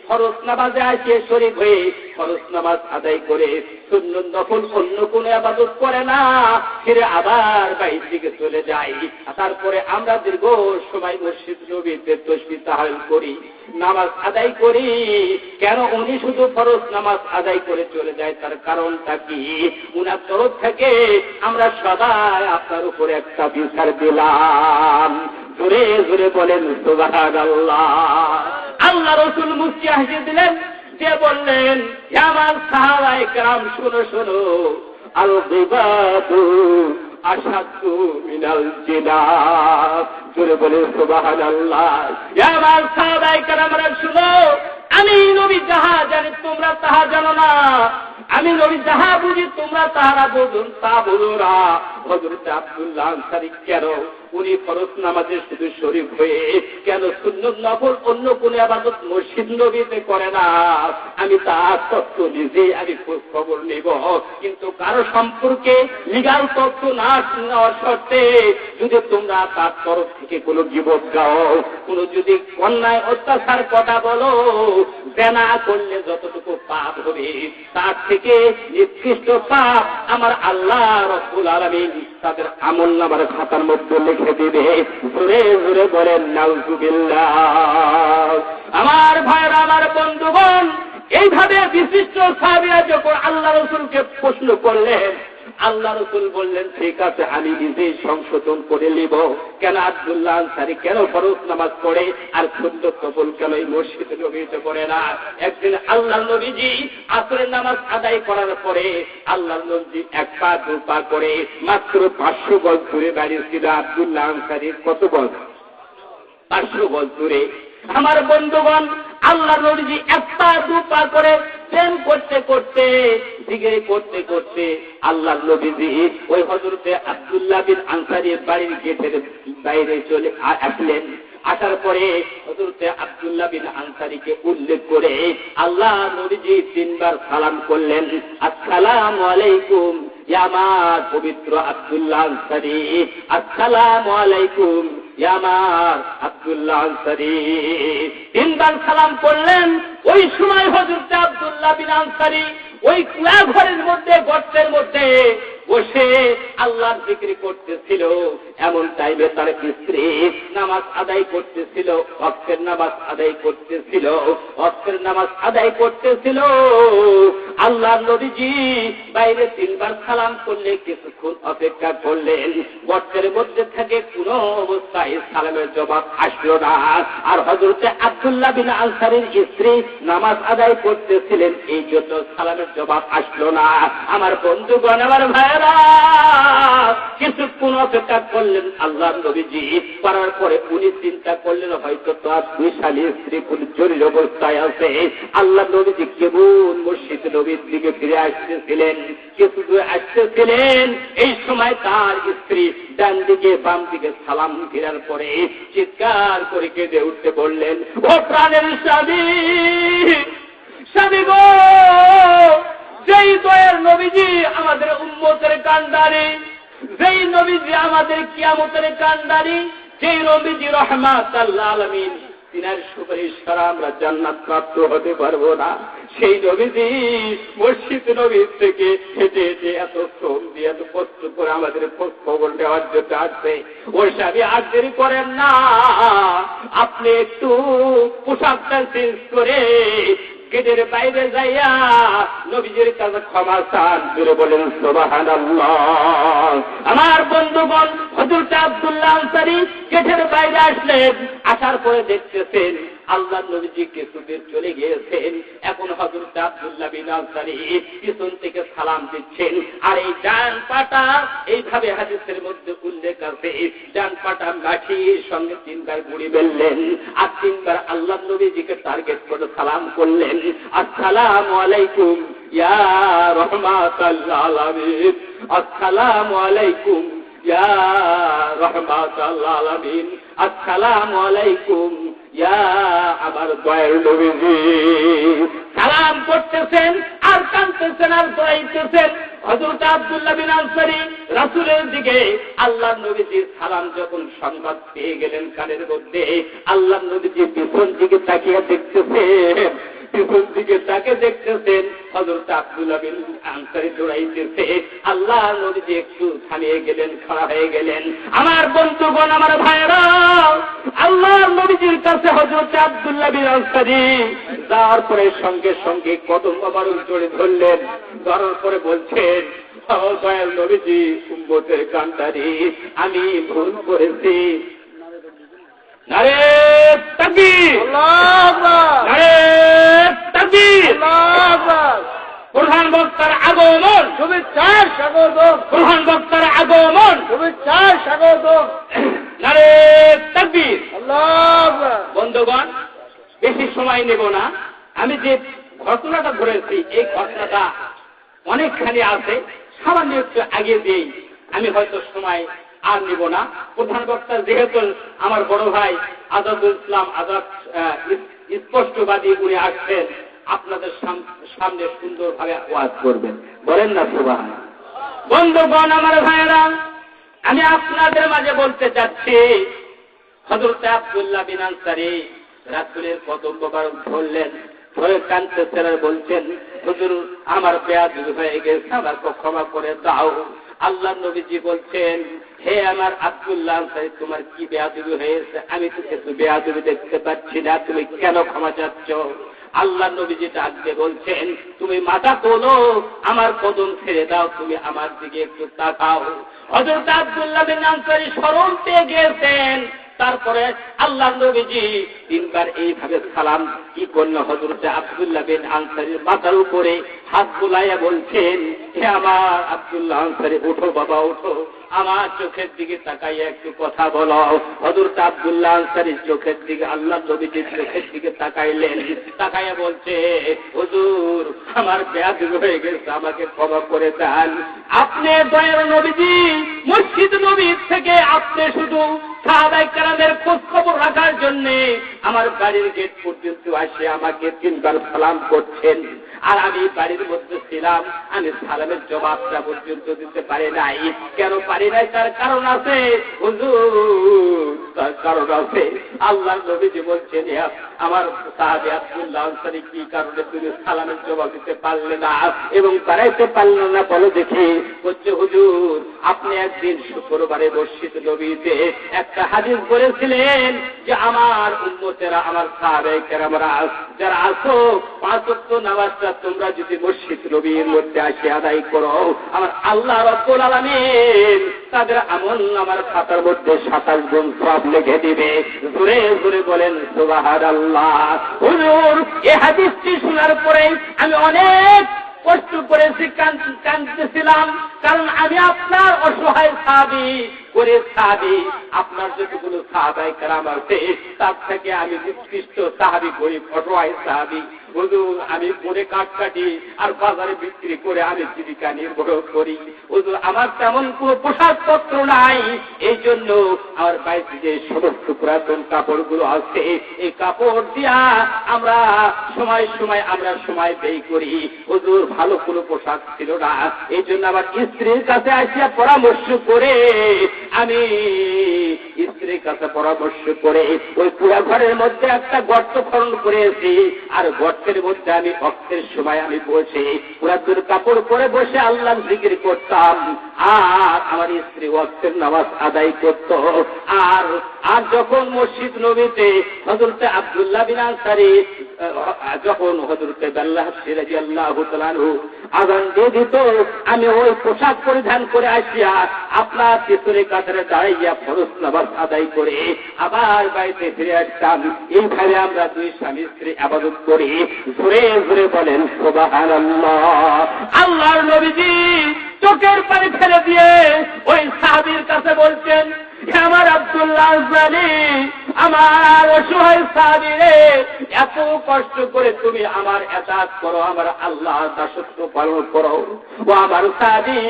ফরজ নামাজে আসে শরীক হয়ে ফরজ নামাজ আদায় করে, সুন্নত নফল অন্য কোনো ইবাদত করে না, ফিরে আবার বাইর দিকে চলে যায়। তারপরে আমরা দীর্ঘ সময় মসজিদ নবীতে তাসবিহ তাহলিল করি, নামাজ আদায় করি। কেন উনি শুধু ফরজ নামাজ আদায় করে চলে যায়? তার কারণটা কি? উনার তরফ থেকে আমরা সবাই আপনার উপরে একটা বিচার দিলাম। জোরে জোরে বলেন সুবহানাল্লাহ। আল্লাহ রাসূল মুস্কি হাসি দিলেন, যে বললেন, আমার সাহাবায়ে কেরাম শোনো শোনো, আল গিবাতু আশাদ্দু মিনাল জিনা। জোরে বলেন সুবহানাল্লাহ। আমার সাহাবায়ে কেরামরা শোনো, আমি নবী যাহা জানি তোমরা তাহা জানো না, আমি নবী যাহা বুঝি তোমরা তাহারা বোঝো তা বোঝো না। হযরত আব্দুল্লাহ আনসারী কেন উনি ফরজ নামাজে শুধু শরীক হয়ে কেন সুন্নত নফল অন্য কোন ইবাদত মসজিদ নবীতে করে না? আমি তার তথ্য নিজে আমি খবর নেব, কিন্তু কারো সম্পর্কে লিগাল তথ্য না নেওয়ার শর্তে যদি তোমরা তার তরফ থেকে কোনো গীবত গাও, কোনো যদি অন্যায় অত্যাচার কথা বলো, জেনা করলে যতটুকু পাপ হবে তার থেকে নিকৃষ্ট পাপ আমার আল্লাহ রাব্বুল আলামিন তাদের আমলনামার খাতার মধ্যে লিখে দিবে। জোরে জোরে বলেন নাউজুবিল্লাহ। আমার ভাইরা, আমার বন্ধুগণ, এইভাবে বিশিষ্ট সাহাবীরা যখন আল্লাহ রাসূলকে প্রশ্ন করলেন, আল্লাহ রাসূল বললেন, ঠিক আছে আমি নিজেই সংশোধন করে নিব। কেন আব্দুল্লাহ আনসারী কেন ফরজ নামাজ পড়ে আর সুন্নত নফল কেন এই মসজিদ নবীতে পড়ে না? একদিন আল্লাহ নবীজি আসরের নামাজ আদায় করার পরে আল্লাহ নবীজি এক পা দু পা করে মাত্র 500 গজ দূরে দাঁড়িয়েছিল আব্দুল্লাহ আনসারীর। কত গজ? 500 গজ দূরে। আমার বন্ধুগণ, আল্লাহ নবীজি এক পা দু পা করে প্রেম করতে করতে জিকির করতে করতে আল্লাহ নবীজি ওই হযরতে আব্দুল্লাহ বিন আনসারীর বাড়ির গেটের বাইরে চলে আসলেন। আসার পরে হযরতে আব্দুল্লাহ বিন আনসারীকে উল্লেখ করে আল্লাহ নবীজি 3 বার সালাম করলেন, আসসালামু আলাইকুম ইয়া আমার পবিত্র আব্দুল্লাহ আনসারী, আসসালামু আলাইকুম ইয়া আমার আব্দুল্লাহ আনসারী। 3 বার সালাম করলেন। ওই সময় হযরত আব্দুল্লাহ বিন আনসারী ওই কুয়া ঘরের মধ্যে গর্তের মধ্যে বসে আল্লাহর জিকির করতেছিল, এমন টাইমে তার স্ত্রী নামাজ আদায় করতেছিল, ওয়াক্তের নামাজ আদায় করতেছিল, ওয়াক্তের নামাজ আদায় করতেছিল। আল্লাহর নবীজি বাইরে 3 বার সালাম করলে কিছুক্ষণ অপেক্ষা করলেন, গর্তের মধ্যে থেকে কোনো অবস্থায় সালামের জবাব আসলো না। আর হযরত আব্দুল্লাহ বিন আনসারীর স্ত্রী নামাজ আদায় করতেছিলেন, এই জন্য সালামের জবাব আসলো না। আমার বন্ধুগণ, আমার ভাইরা, কিছুক্ষণ অপেক্ষা করলেন আল্লাহর নবীজি। করার পরে উনি চিন্তা করলেন হয়তো তার 2 শালী স্ত্রী কোন জরুরি অবস্থায় আছে। আল্লাহর নবীজি কেবল মসজিদ নবীর দিকে ফিরে আসতেছিলেন, কিছু দূর আসতেছিলেন। এই সময় তার স্ত্রী ডান দিকে বাম দিকে সালাম ফিরার পরে চিৎকার করে কেঁদে উঠতে বললেন, ও প্রাণের স্বামী, স্বামী গো, যেই দয়ার নবীজি আমাদের উম্মতের কান্ডারি, যেই নবীজি আমাদের কিয়ামতের কান্ডারি, যেই নবীজি রাহমাতুল আলামিন, তিনার সুপারিশ ছাড়া আমরা জান্নাত প্রাপ্ত হতে পারবো না, সেই নবীজি মসজিদ নবীর থেকে হেঁটে হেঁটে এত শ্রম দিয়ে এত কষ্ট করে আমাদের খবর নেওয়ার জন্য আসছে। ওই স্বামী আর দেরি করেন না, আপনি একটু পোশাকটা চেঞ্জ করে গেটের বাইরে যাইয়া নবীজির কাছে ক্ষমা চান। জোরে বলেন সুবহানাল্লাহ। আমার বন্ধুগণ, হযরত আব্দুল্লাহ আনসারী গেটের বাইরে আসলেন, আসার পরে দেখতেছেন আল্লাহর নবীজি কিছুদূর চলে গিয়েছেন। এখন হযরত আব্দুল্লাহ বিন আনসারী পিছন থেকে সালাম দিচ্ছেন, আর এই ডান পাটা এইভাবে হাদিসের মধ্যে উল্লেখ আছে, ডান পাটা লাঠির সঙ্গে 3 বার গুড়ি বেললেন, আর 3 বার আল্লাহর নবীজিকে টার্গেট করে সালাম করলেন, আসসালামু আলাইকুম ইয়া রাহমাতাল আলামিন, আসসালামু আলাইকুম ইয়া রাহমাতাল আলামিন, আসসালামু আলাইকুম ইয়া আমার দয়ার নবীজি। সালাম করতেছেন আর কাঁদতেছেন আর দোয়াইতেছেন। হযরত আব্দুল্লাহ বিন আনসারী রাসূলের দিকে আল্লাহর নবীজির সালাম যখন সংবাদ পেয়ে গেলেন কানের মধ্যে, আল্লাহর নবীজি পিছন দিকে তাকিয়ে দেখতেছেন, পিছন দিকে তাকে দেখতেছেন। হযরত আব্দুল্লাহ বিন আনসারী দৌড়াইতেছে, আল্লাহর নবীজি একটু থামিয়ে গেলেন, খাড়া হয়ে গেলেন। আমার বন্ধুগণ, আমার ভাইরা, আল্লাহর নবীজির কাছে হযরত আব্দুল্লাহ বিন আনসারী যাওয়ার পরে সঙ্গে সঙ্গে কদম মোবারক জড়িয়ে ধরলেন, ধরার পরে বলছেন, ও দয়াল নবীজি, উম্মতের কান্ডারি, আমি ভুল করেছি। নারে তাকবীর, আল্লাহু আকবার, নারে তাকবীর, আল্লাহু আকবার। প্রধান বক্তার আগমন, শুভেচ্ছার স্বাগতম, প্রধান বক্তার আগমন, শুভেচ্ছার স্বাগতম, নারে তাকবীর, আল্লাহু আকবার। বন্ধুগণ, বেশি সময় নেব না, আমি যে ঘটনাটা ধরেছি এই ঘটনাটা অনেকখানি আছে, সামান্য একটু আগে দিয়েই আমি হয়তো সময় আর নিব না। প্রধান বক্তা যেহেতু আমার বড় ভাই আজাদুল ইসলাম আজাদ স্পষ্টবাদী, উনি আসছেন, আপনাদের সামনে সুন্দরভাবে ওয়াজ করবেন, বলেন না সুবহানাল্লাহ। বন্ধুগণ, আমার ভাইয়েরা, আমি আপনাদের মাঝে বলতে চাচ্ছি, হযরত আব্দুল্লাহ বিন আনসারী রাসূলের কদম মোবারক ধরলেন, ধরে কাঁদতেছেন আর বলছেন, হুজুর, আমার বেয়াদবি হয়ে গেছে, আমাকে ক্ষমা করে দাও। আল্লাহর নবীজি বলছেন, হে আমার আব্দুল্লাহ আনসারী, তোমার কি বেয়াদবি হয়েছে? আমি তো কিছু বেয়াদবি দেখতে পাচ্ছি না, তুমি কেন ক্ষমা চাচ্ছ? আল্লাহর নবীজি ডাক দিয়ে বলছেন, তুমি মাথা তোলো, আমার কদম ছেড়ে দাও, তুমি আমার দিকে একটু তাকাও। হযরত আব্দুল্লাহ বিন আনসারী স্মরণ পেয়ে গিয়েছেন। তারপরে আল্লাহর নবীজি 3 বার এইভাবে সালাম কি করলেন, হযরত আব্দুল্লাহ বিন আনসারীর মাথার উপরে হাত বুলাইয়া বলছেন, হে আমার আব্দুল্লাহ আনসারী, ওঠো বাবা, ওঠো, আমার চোখের দিকে তাকাইয়া একটু কথা বলো। হযরত আব্দুল্লাহ আনসারীর চোখের দিকে আল্লাহর নবীজির চোখের দিকে তাকাইলেন, তাকাইয়া বলছে, হুজুর, আমার বেয়াদবি হয়ে গেছে, আমাকে ক্ষমা করে দেন। আপনি দয়ার নবীজি, মসজিদ নবীর থেকে আপনি শুধু সাহাবায়ে কেরামের খোঁজ খবর রাখার জন্য আমার বাড়ির গেট পর্যন্ত আসে আমাকে 3 বার সালাম করছেন। আর আমি বাড়ির মধ্যে ছিলাম, আমি সালামের জবাবটা পর্যন্ত দিতে পারি নাই। কেন পারি নাই? তার কারণ আছে হুজুর, তার কারণ আছে। আল্লাহর নবীজি বলছেন, আমার সাহাবী আব্দুল্লাহ আনসারী কি কারণে তুমি সালামের জবাব দিতে পারলে না এবং তারাইতে পারল না বলো দেখি? বলছে হুজুর, আপনি একদিন শুক্রবারে মসজিদ নবীতে একটা হাদিস বলেছিলেন যে আমার উম্মতেরা, আমার সাহাবায়ে কেরামরা যারা আছো 5 ওয়াক্ত নামাজটা তোমরা যদি মসজিদ নবীর মধ্যে আসে আদায় করো, আমার আল্লাহ রাব্বুল আলামিন তাদের আমল নামার খাতার মধ্যে 27 গুণ সওয়াব লিখে দিবে। জোরে জোরে বলেন সুবহানাল্লাহ। হুজুর, এই হাদিসটি শোনার পরে আমি অনেক কষ্ট করেছি, কাঁদতেছিলাম, কারণ আমি আপনার অসহায় সাহাবী, গরীব সাহাবী। আপনার যতগুলো সাহাবায়ে কেরাম আছে তার থেকে আমি নিকৃষ্ট সাহাবী, গরীব অসহায় সাহাবী। হুজুর, আমি পরে কাঠ কাটি আর বাজারে বিক্রি করে আমি জীবিকা নির্বাহ করি। হুজুর, আমার তেমন কোনো পোশাক পত্র নাই, এই জন্য আমার বাড়িতে যে সমস্ত পুরাতন কাপড়গুলো আছে এই কাপড় দিয়া আমরা সময় ব্যয় করি। হুজুর, ভালো কোনো পোশাক ছিল না, এই জন্য আমার স্ত্রীর কাছে আসিয়া পরামর্শ করে আমি স্ত্রীর কাছে পরামর্শ করে ওই পুরা ঘরের মধ্যে একটা গর্ত খনন করেছি। আর গর্তের মধ্যে আমি অক্তের সময় আমি বসে পুরাতন কাপড় পরে বসে আল্লাহর জিকির করতাম। আর আমার স্ত্রী ওয়াক্তের নামাজ আদায় করত। আর যখন মসজিদ নবীতে হযরত আব্দুল্লাহ বিন আনসারী যখন হযরত বিল্লাহ রাদিয়াল্লাহু তাআলা আনহু আযান দিয়ে দিত, আমি ওই পোশাক পরিধান করে আসিয়া আপনার পিছনে কাতারে দাঁড়াইয়া ফরজ নামাজ আদায় করে আবার বাড়িতে ফিরে আসতাম। এইভাবে আমরা 2 স্বামী স্ত্রী ইবাদত করি। জোরে জোরে বলেন সুবহানাল্লাহ। আল্লাহর নবীজি চোখের পানি ফেলে দিয়ে ওই সাহাবীর কাছে বলছেন, আমার আব্দুল্লাহ আনসারী, আমার অসহায় সাহাবী রে, এত কষ্ট করে তুমি আমার ইতাআত করো, আমার আল্লাহর দাসত্ব পালন করো। ও আমার সাহাবী,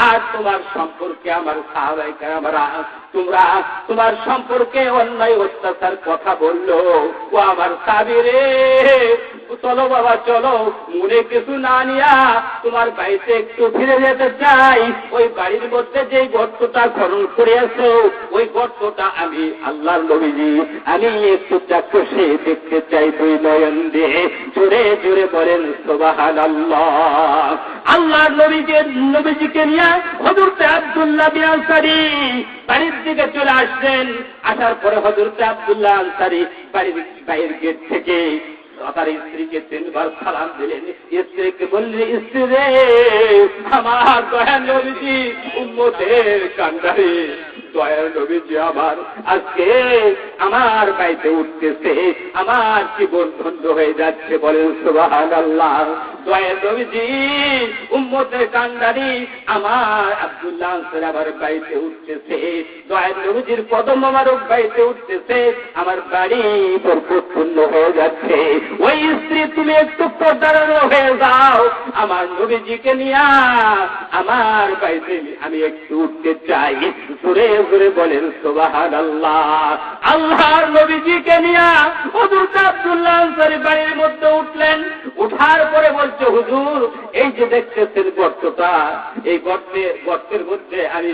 আর তোমার সম্পর্কে আমার সাহাবায়ে কেরামরা তোমরা তোমার সম্পর্কে অন্যায় অত্যাচার কথা বললো। ও আমার সাহাবী রে, চলো বাবা চলো, মনে কিছু না নিয়া তোমার বাড়িতে একটু ফিরে যেতে চাই। ওই বাড়ির মধ্যে যে গর্তটা খনন করেছো ওই গর্তটা আমি আল্লাহর নবীজি আমি একটু চাক্ষুষে দেখতে চাই 2 নয়ন দিয়ে। জোরে জোরে বলেন সুবহানাল্লাহ। আল্লাহর নবীজিকে নিয়ে হযরত আব্দুল্লাহ বিন আনসারী বাড়ির দিকে চলে আসলেন। আসার পরে হযরত আব্দুল্লাহ আনসারী বাড়ির গেট থেকে তার স্ত্রীকে 3 বার সালাম দিলেন। স্ত্রীকে বললেন, স্ত্রী রে, আমার দয়ার নবীজি উম্মতের কান্ডারি, দয়ার নবীজি আমার আজকে আমার বাড়িতে উঠতেছে, আমার জীবন ধন্য হয়ে যাচ্ছে। বলেন সুবহানাল্লাহ। দয়ার নবীজি উম্মতের কান্ডারি, আমার আব্দুল্লাহ আনসারী আমার বাড়িতে উঠতেছে, দয়ার নবীজির কদম মোবারক বাড়িতে উঠতেছে, আমার বাড়ি বরকতপূর্ণ হয়ে যাচ্ছে। ওই স্ত্রী, তুমি একটু পর্দারণ হয়ে যাও, আমার নবীজিকে নিয়ে আমার বাড়িতে আমি একটু উঠতে চাই। জোরে জোরে বলেন সুবহানাল্লাহ। আল্লাহর নবীজিকে নিয়ে হযরত আব্দুল্লাহ আনসারী বাড়ির মধ্যে উঠলেন। উঠার পরে বলছে, হুজুর, এই যে দেখতেছেন গর্তটা, এই গর্তের মধ্যে আমি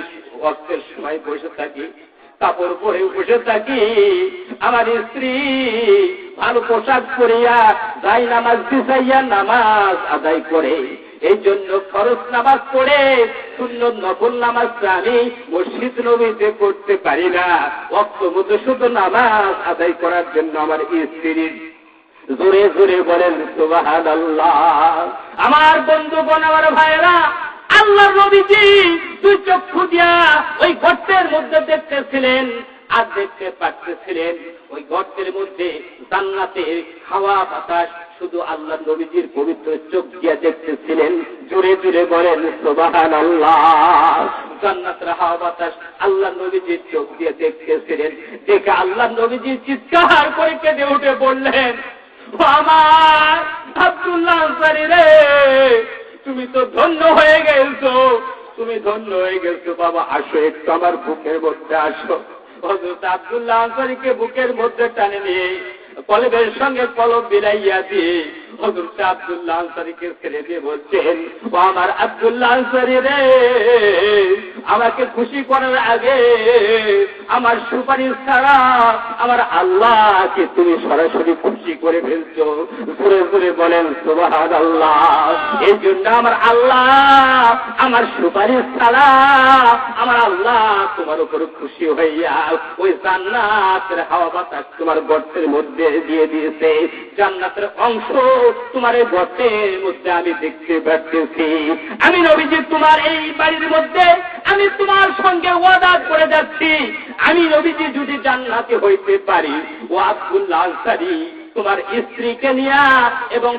অক্তের সময় বসে থাকি, কাপড় পরে বসে থাকি। আমার স্ত্রী ভালো পোশাক পরিয়া যাই নামাজ বিছাইয়া নামাজ আদায় করে। এই জন্য ফরজ নামাজ পড়ে সুন্নত নফল নামাজটা আমি মসজিদ নবীতে করতে পারি না। ওয়াক্ত মতো শুধু নামাজ আদায় করার জন্য আমার স্ত্রী। জোরে জোরে বলেন সুবহানাল্লাহ। আমার বন্ধুগণ, আমার ভাইয়েরা, আল্লাহর নবীজি 2 চক্ষু দিয়া ওই গর্তের মধ্যে দেখতেছিলেন আর দেখতে পাচ্ছিলেন ওই গর্তের মধ্যে জান্নাতের হাওয়া বাতাস শুধু আল্লাহর নবীজির পবিত্র চোখ দিয়া দেখতেছিলেন। জোরে জোরে বলেন সুবহানাল্লাহ। জান্নাতের হাওয়া বাতাস আল্লাহর নবীজির চোখ দিয়ে দেখতেছিলেন। দেখে আল্লাহর নবীজি চিৎকার করে কেঁদে উঠে বললেন, আমার আব্দুল্লাহ আনসারী রে, তুমি তো ধন্য হয়ে গেছো, তুমি ধন্য হয়ে গেছো বাবা। আসো একটু আমার বুকের মধ্যে আসো। হযরত আব্দুল্লাহ আনসারীকে বুকের মধ্যে টানে নিয়ে কলবের সঙ্গে কলব মিলাইয়া দিয়ে হযরত আব্দুল্লাহ আনসারীকে ছেড়ে দিয়ে বলছেন, ও আমার আব্দুল্লাহ আনসারী রে, আমাকে খুশি করার আগে আমার সুপারিশ ছাড়া আমার আল্লাহকে তুমি সরাসরি খুশি করে ফেলছো। জোরে জোরে বলেন সুবহানাল্লাহ। এই জন্য আমার আল্লাহ আমার সুপারিশ ছাড়া আমার আল্লাহ তোমার উপর খুশি হইয়া ওই জান্নাতের হাওয়া বাতাস তোমার গর্তের মধ্যে দিয়ে দিয়েছে। জান্নাতের অংশ তোমার এই গর্তের মধ্যে আমি দেখতে পাচ্ছি। আমি নবীজি তোমার এই বাড়ির মধ্যে আমি তোমার সঙ্গে ওয়াদা করে যাচ্ছি, আমি নবীজি যদি জান্নাতে হইতে পারি, ও আব্দুল্লাহ আনসারী তোমার স্ত্রীকে নিয়া এবং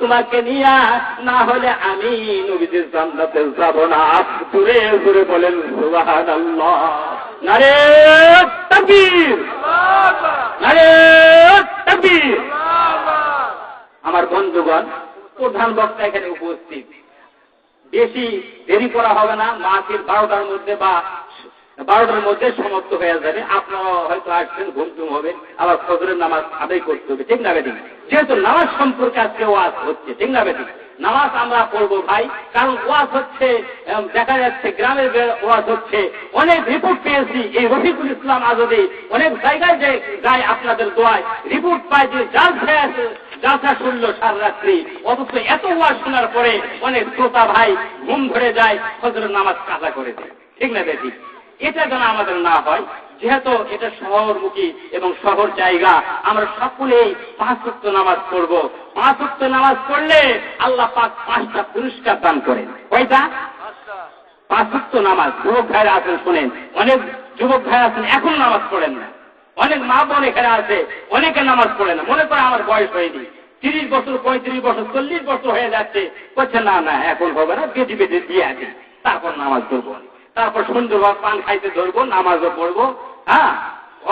তোমাকে নিয়া, না হলে আমি নবীজির জান্নাতে যাব না। জোরে জোরে বলেন সুবহানাল্লাহ। নারে তাকবীর, নারে তাকবীর। আমার বন্ধুগণ, প্রধান বক্তা এখানে উপস্থিত, বেশি দেরি করা হবে না। মাহফিল 12টার মধ্যে বা 12টার মধ্যে সমাপ্ত হয়ে যাবে। আপনারা হয়তো আসছেন, ঘুমটুম হবে, আবার ফজরের নামাজ আদায় করতে হবে, ঠিক না বেঠিক? যেহেতু নামাজ সম্পর্কে আজকে ওয়াজ হচ্ছে, ঠিক না বেঠিক? নামাজ আমরা পড়বো ভাই, কারণ ওয়াজ হচ্ছে, দেখা যাচ্ছে গ্রামের ওয়াজ হচ্ছে। অনেক রিপোর্ট পেয়েছি এই রফিকুল ইসলাম আজাদী অনেক জায়গায় যে যায় আপনাদের দোয়ায় রিপোর্ট পায় যে জালসা শুনলো সারা রাত্রি, অথচ এত ওয়াজ শোনার পরে অনেক শ্রোতা ভাই ঘুম ধরে যায়, ফজরের নামাজ কাজা করে দেয়, ঠিক না বেঠিক? এটা যেন আমাদের না হয়। যেহেতু এটা শহরমুখী এবং শহর জায়গা, আমরা সকলেই 5 ওয়াক্ত নামাজ পড়বো। 5 ওয়াক্ত নামাজ পড়লে আল্লাহ পাক 5টা পুরস্কার দান করেন। কয়টা? 5 ওয়াক্ত নামাজ। যুবক ভাইরা আছেন, শোনেন, অনেক যুবক ভাইরা আছেন এখন নামাজ পড়েন না। অনেক মা বোন এখানে আছে, অনেকে নামাজ পড়ে না। মনে করে আমার বয়স হয়নি, 30 বছর 35 বছর 40 বছর হয়ে যাচ্ছে, বলছে না না এখন হবে না, বেটি বেটি দিয়ে আছি, তারপর নামাজ পড়বো, তারপর সুন্দরভাবে পান খাইতে ধরবো, নামাজও পড়বো, হ্যাঁ,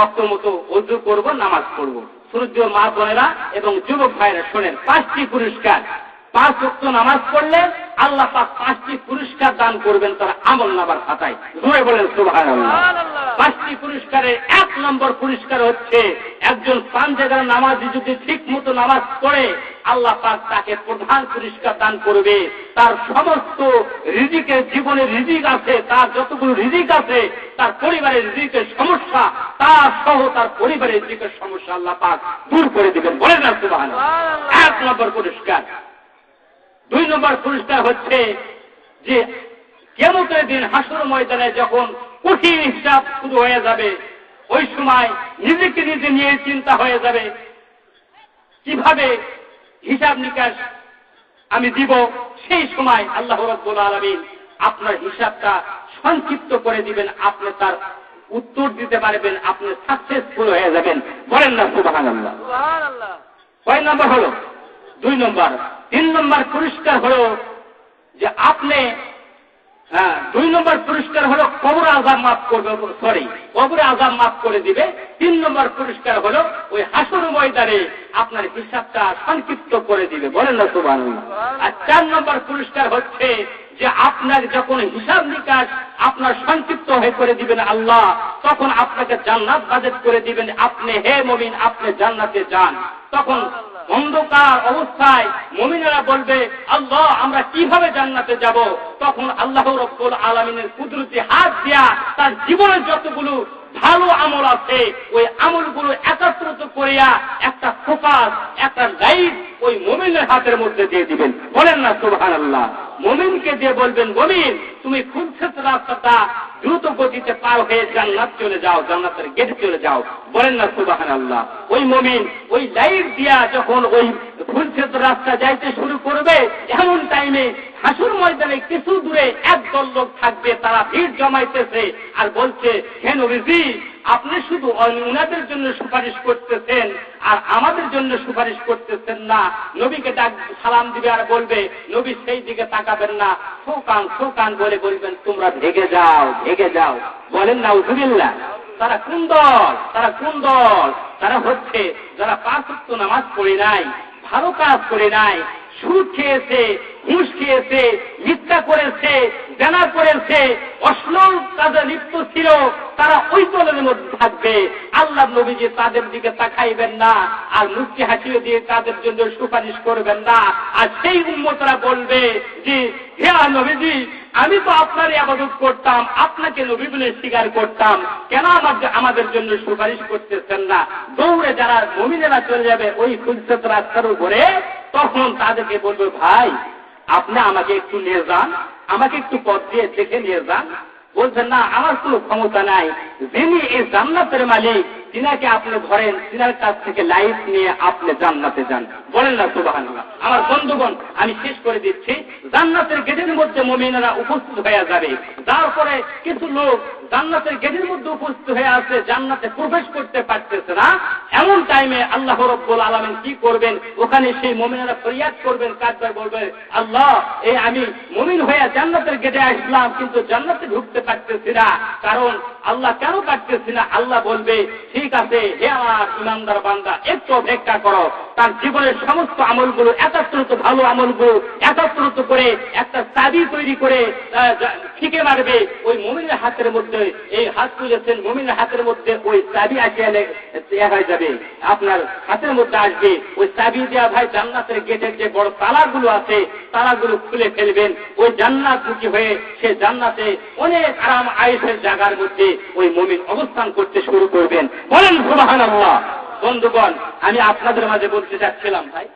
অক্ত মতো ওযু করবো, নামাজ পড়বো। সূর্য মা বোনেরা এবং যুবক ভাইরা শোনেন, 5টি পুরস্কার। 5 ওয়াক্ত নামাজ পড়লে আল্লাহ পাক 5টি পুরস্কার দান করবেন তার আমলনামার খাতায়। জোরে বলেন সুবহানাল্লাহ। 5টি পুরস্কারের 1 নম্বর পুরস্কার হচ্ছে, একজন পাঁচজাগার নামাজি যদি ঠিক মতো নামাজ পড়ে আল্লাহ পাক তাকে প্রধান পুরস্কার দান করবে। তার সমস্ত রিজিকের, জীবনের রিজিক আছে, তার যতগুলো রিজিক আছে, তার পরিবারের রিজিকের সমস্যা, তার সহ তার পরিবারের রিজিকের সমস্যা আল্লাহ পাক দূর করে দিবেন। বলেন না সুবহানাল্লাহ। 1 নম্বর পুরস্কার। 2 নম্বর পুরস্কার হচ্ছে যে কিয়ামতের দিন হাসর ময়দানে যখন কঠিন হিসাব শুরু হয়ে যাবে, ওই সময় নিজেকে নিজে নিয়ে চিন্তা হয়ে যাবে, কিভাবে হিসাব নিকাশ আমি দিব। সেই সময় আল্লাহ রাব্বুল আলামিন আপনার হিসাবটা সংক্ষিপ্ত করে দিবেন, আপনি তার উত্তর দিতে পারবেন, আপনি সাকসেসফুল হয়ে যাবেন। বলেন না সুবহানাল্লাহ। কয় নম্বর হলো? 2 নম্বর। 3 নম্বর পুরস্কার হলো যে আপনি, 2 নম্বর পুরস্কার হলো কবর আযাব মাফ করবে, কবরে আযাব মাফ করে দিবে। 3 নম্বর পুরস্কার হলো ওই হাসর ময়দানে আপনার হিসাবটা সংক্ষিপ্ত করে দিবে। বলেন না সুবহানাল্লাহ। আর 4 নম্বর পুরস্কার হচ্ছে যে আপনার যখন হিসাব নিকাশ আপনার সংক্ষিপ্ত হয়ে করে দিবেন আল্লাহ, তখন আপনাকে জান্নাত বাজেট করে দিবেন। আপনি হে মুমিন, আপনি জান্নাতে যান। তখন অন্ধকার অবস্থায় মুমিনেরা বলবে, আল্লাহ আমরা কিভাবে জান্নাতে যাব? তখন আল্লাহ রাব্বুল আলামিনের কুদরতি হাত দিয়া তার জীবনের যতগুলো ভালো আমল আছে ওই আমলগুলো একত্রিত করিয়া একটা ফোকাস, একটা লাইট ওই মুমিনের হাতের মধ্যে দিয়ে দিবেন। বলেন না সুবহানাল্লাহ। মুমিনকে দিয়ে বলবেন, মুমিন তুমি ফুলসেত রাস্তাটা দ্রুত গতিতে পার হয়ে জান্নাত চলে যাও, জান্নাতের গেটে চলে যাও। বলেন না সুবহানাল্লাহ। ওই মুমিন ওই লাইট দিয়া যখন ওই ফুলসেত রাস্তা যাইতে শুরু করবে, এমন টাইমে হাসর ময়দানে কিছু দূরে একদল লোক থাকবে, তারা ভিড় জমাইতেছে আর বলছে, হে নবীজি আপনি শুধু উনাদের জন্য সুপারিশ করতেছেন আর আমাদের জন্য সুপারিশ করতেছেন না। নবীকে ডাক সালাম দিবে আর বলবে, নবী সেই দিকে তাকাবেন না, শোকান শোকান বলে বলবেন, তোমরা ভেগে যাও ভেগে যাও। বলেন না উযুবিল্লাহ। তারা কোন দল? তারা কোন দল? তারা হচ্ছে যারা 5 ওয়াক্ত নামাজ পড়ে নাই, ভালো কাজ করে নাই, সুদ খেয়েছে, ঘুষ খেয়েছে, মিথ্যা করেছে, জেনা করেছে, অশ্লীল কাজে লিপ্ত ছিল, তারা ওই দলের মধ্যে থাকবে। আল্লাহ নবীজি তাদের দিকে তাকাইবেন না, আর মুচকি হাসিয়ে দিয়ে তাদের জন্য সুপারিশ করবেন না। আর সেই উম্মতরা বলবে যে হে নবীজি, আমি তো আপনারই ইবাদত করতাম, আপনাকে নবী বলে স্বীকার করতাম, কেন আমাদের জন্য সুপারিশ করতেছেন না? দৌড়ে যারা মুমিনেরা চলে যাবে ওই ফুলসত রাস্তার উপরে, তখন তাদেরকে বলবে ভাই আপনি আমাকে একটু নিয়ে যান, আমাকে একটু পথ দিয়ে দেখে নিয়ে যান। বলছেন না, আমার কোনো ক্ষমতা নাই, যিনি এই জান্নাতের মালিক তিনাকে আপনি ধরেন, তিনার কাছ থেকে লাইফ নিয়ে আপনি জান্নাতে যান। বলেন না সুবহানাল্লাহ। আমার বন্ধুগণ, আমি শেষ করে দিচ্ছি, জান্নাতের গেটের মধ্যে মুমিনেরা উপস্থিত হয়ে যাবে। তারপরে কিছু লোক জান্নাতের গেটের মধ্যে উপস্থিত হয়ে আছে, জান্নাতে প্রবেশ করতে পারতেছে না। এমন টাইমে আল্লাহ রাব্বুল আলামিন কি করবেন? ওখানে সেই মুমিনেরা ফরিয়াদ করবেন, কাঁদবে, বলবে আল্লাহ, এই আমি মুমিন হয়ে জান্নাতের গেটে আসলাম, কিন্তু জান্নাতে ঢুকতে পারতেছি না। কারণ আল্লাহ কেন পারতেছি না? আল্লাহ বলবে ঠিক আছে, হে আমার ইমানদার বান্দা, একটু অপেক্ষা করো। তার জীবনের সমস্ত আমলগুলো একত্রিত, ভালো আমলগুলো একত্রিত করে একটা চাবি তৈরি করে ঠিকে মারবে ওই মুমিনের হাতের মধ্যে। এই হাত তুলেছেন, মুমিনের হাতের মধ্যে ওই চাবি আসিয়া হয়ে যাবে, আপনার হাতের মধ্যে আসবে। ওই চাবি দেওয়া ভাই জান্নাতের গেটের যে বড় তালাগুলো আছে, তালাগুলো খুলে ফেলবেন। ওই জান্নাতমুখী হয়ে সে জান্নাতে অনেক আরাম আয়েশের জায়গার মধ্যে ওই মুমিন অবস্থান করতে শুরু করবেন। বলেন সুবহানাল্লাহ। বন্ধুগণ, আমি আপনাদের মাঝে বলতে চাচ্ছিলাম ভাই,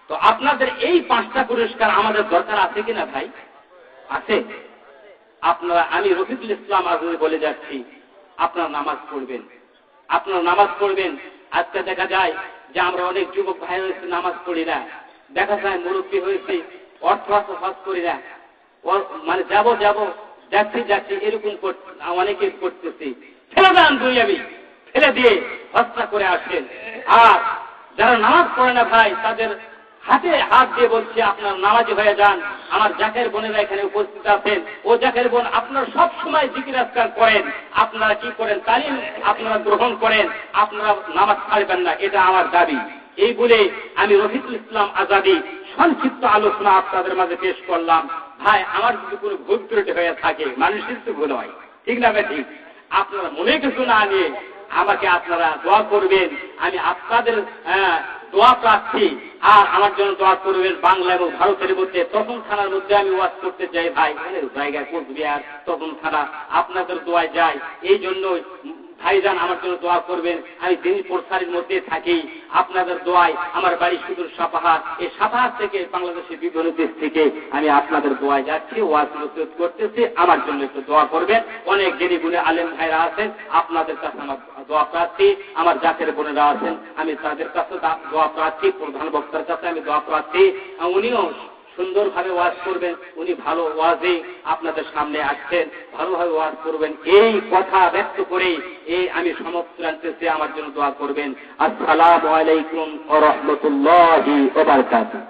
তো আপনাদের এই 5টা পুরস্কার আমাদের দরকার আছে কিনা ভাই? আছে। আপনারা, আমি রফিকুল ইসলাম আজমি বলে যাচ্ছি, আপনারা নামাজ পড়বেন, আপনারা নামাজ পড়বেন। আজকে দেখা যায় যে আমরা অনেক যুবক ভাই হয়েছে, নামাজ পড়ি না। দেখা যায় মুরব্বী হয়েছে, অর্থ হজ করি না, মানে যাব যাচ্ছি এরকম অনেকে করতেছি। ফেলে দেন দুনিয়াবি, ফেলে দিয়ে হত্যা করে আসেন। আর যারা নামাজ পড়ে না ভাই, তাদের হাতে হাত দিয়ে বলছি আপনার নামাজি হয়ে যান। আমার জাকের বোনেরা এখানে উপস্থিত আছেন, ও জাকের বোন, আপনারা সব সময় জিকির আজকার করেন, আপনারা কি করেন? তালিম আপনারা গ্রহণ করেন, আপনারা নামাজ ছাড়বেন না, এটা আমার দাবি। এই বলে আমি রফিকুল ইসলাম আজাদী সংক্ষিপ্ত আলোচনা আপনাদের মাঝে পেশ করলাম। ভাই, আমার যদি কোনো ভুল ত্রুটি হয়ে থাকে, মানুষের তো ভুল হয়, ঠিক না ভাই? ঠিক। আপনারা মনে কিছু না নিয়ে আমাকে আপনারা দোয়া করবেন। আমি আপনাদের দোয়া প্রার্থী, আর আমার জন্য দোয়া করবেন। বাংলা এবং ভারতের মধ্যে প্রথম থানার মধ্যে আমি ওয়াজ করতে যাই ভাই, অনেক জায়গায় কোচবিহার প্রথম থানা, আপনাদের দোয়ায় যাই। এই জন্য ভাইজান আমার জন্য দোয়া করবেন। আমি দিনপুর সারির মধ্যে থাকি, আপনাদের দোয়ায় আমার বাড়ি সুদূর সাপাহার, এই সাপাহার থেকে বাংলাদেশের বিভিন্ন দেশ থেকে আমি আপনাদের দোয়ায় যাচ্ছি, ওয়াজ নসিহত করতেছি। আমার জন্য একটু দোয়া করবেন। অনেক জ্ঞানী গুণী আলেম ভাইরা আছেন, আপনাদের কাছে আমার দোয়া প্রার্থী। আমার জাতের বোনেরা আছেন, আমি তাদের কাছে দোয়া প্রার্থী। প্রধান বক্তার কাছে আমি দোয়া প্রার্থী। উনিও সুন্দরভাবে ওয়াজ করবেন, উনি ভালো ওয়াজে আপনাদের সামনে আসছেন, ভালোভাবে ওয়াজ করবেন। এই কথা ব্যক্ত করে আমি সমাপ্ত আনতেছি, আমার জন্য দোয়া করবেন। আসসালামু আলাইকুম ওয়া রাহমাতুল্লাহি ওয়া বারাকাতুহু।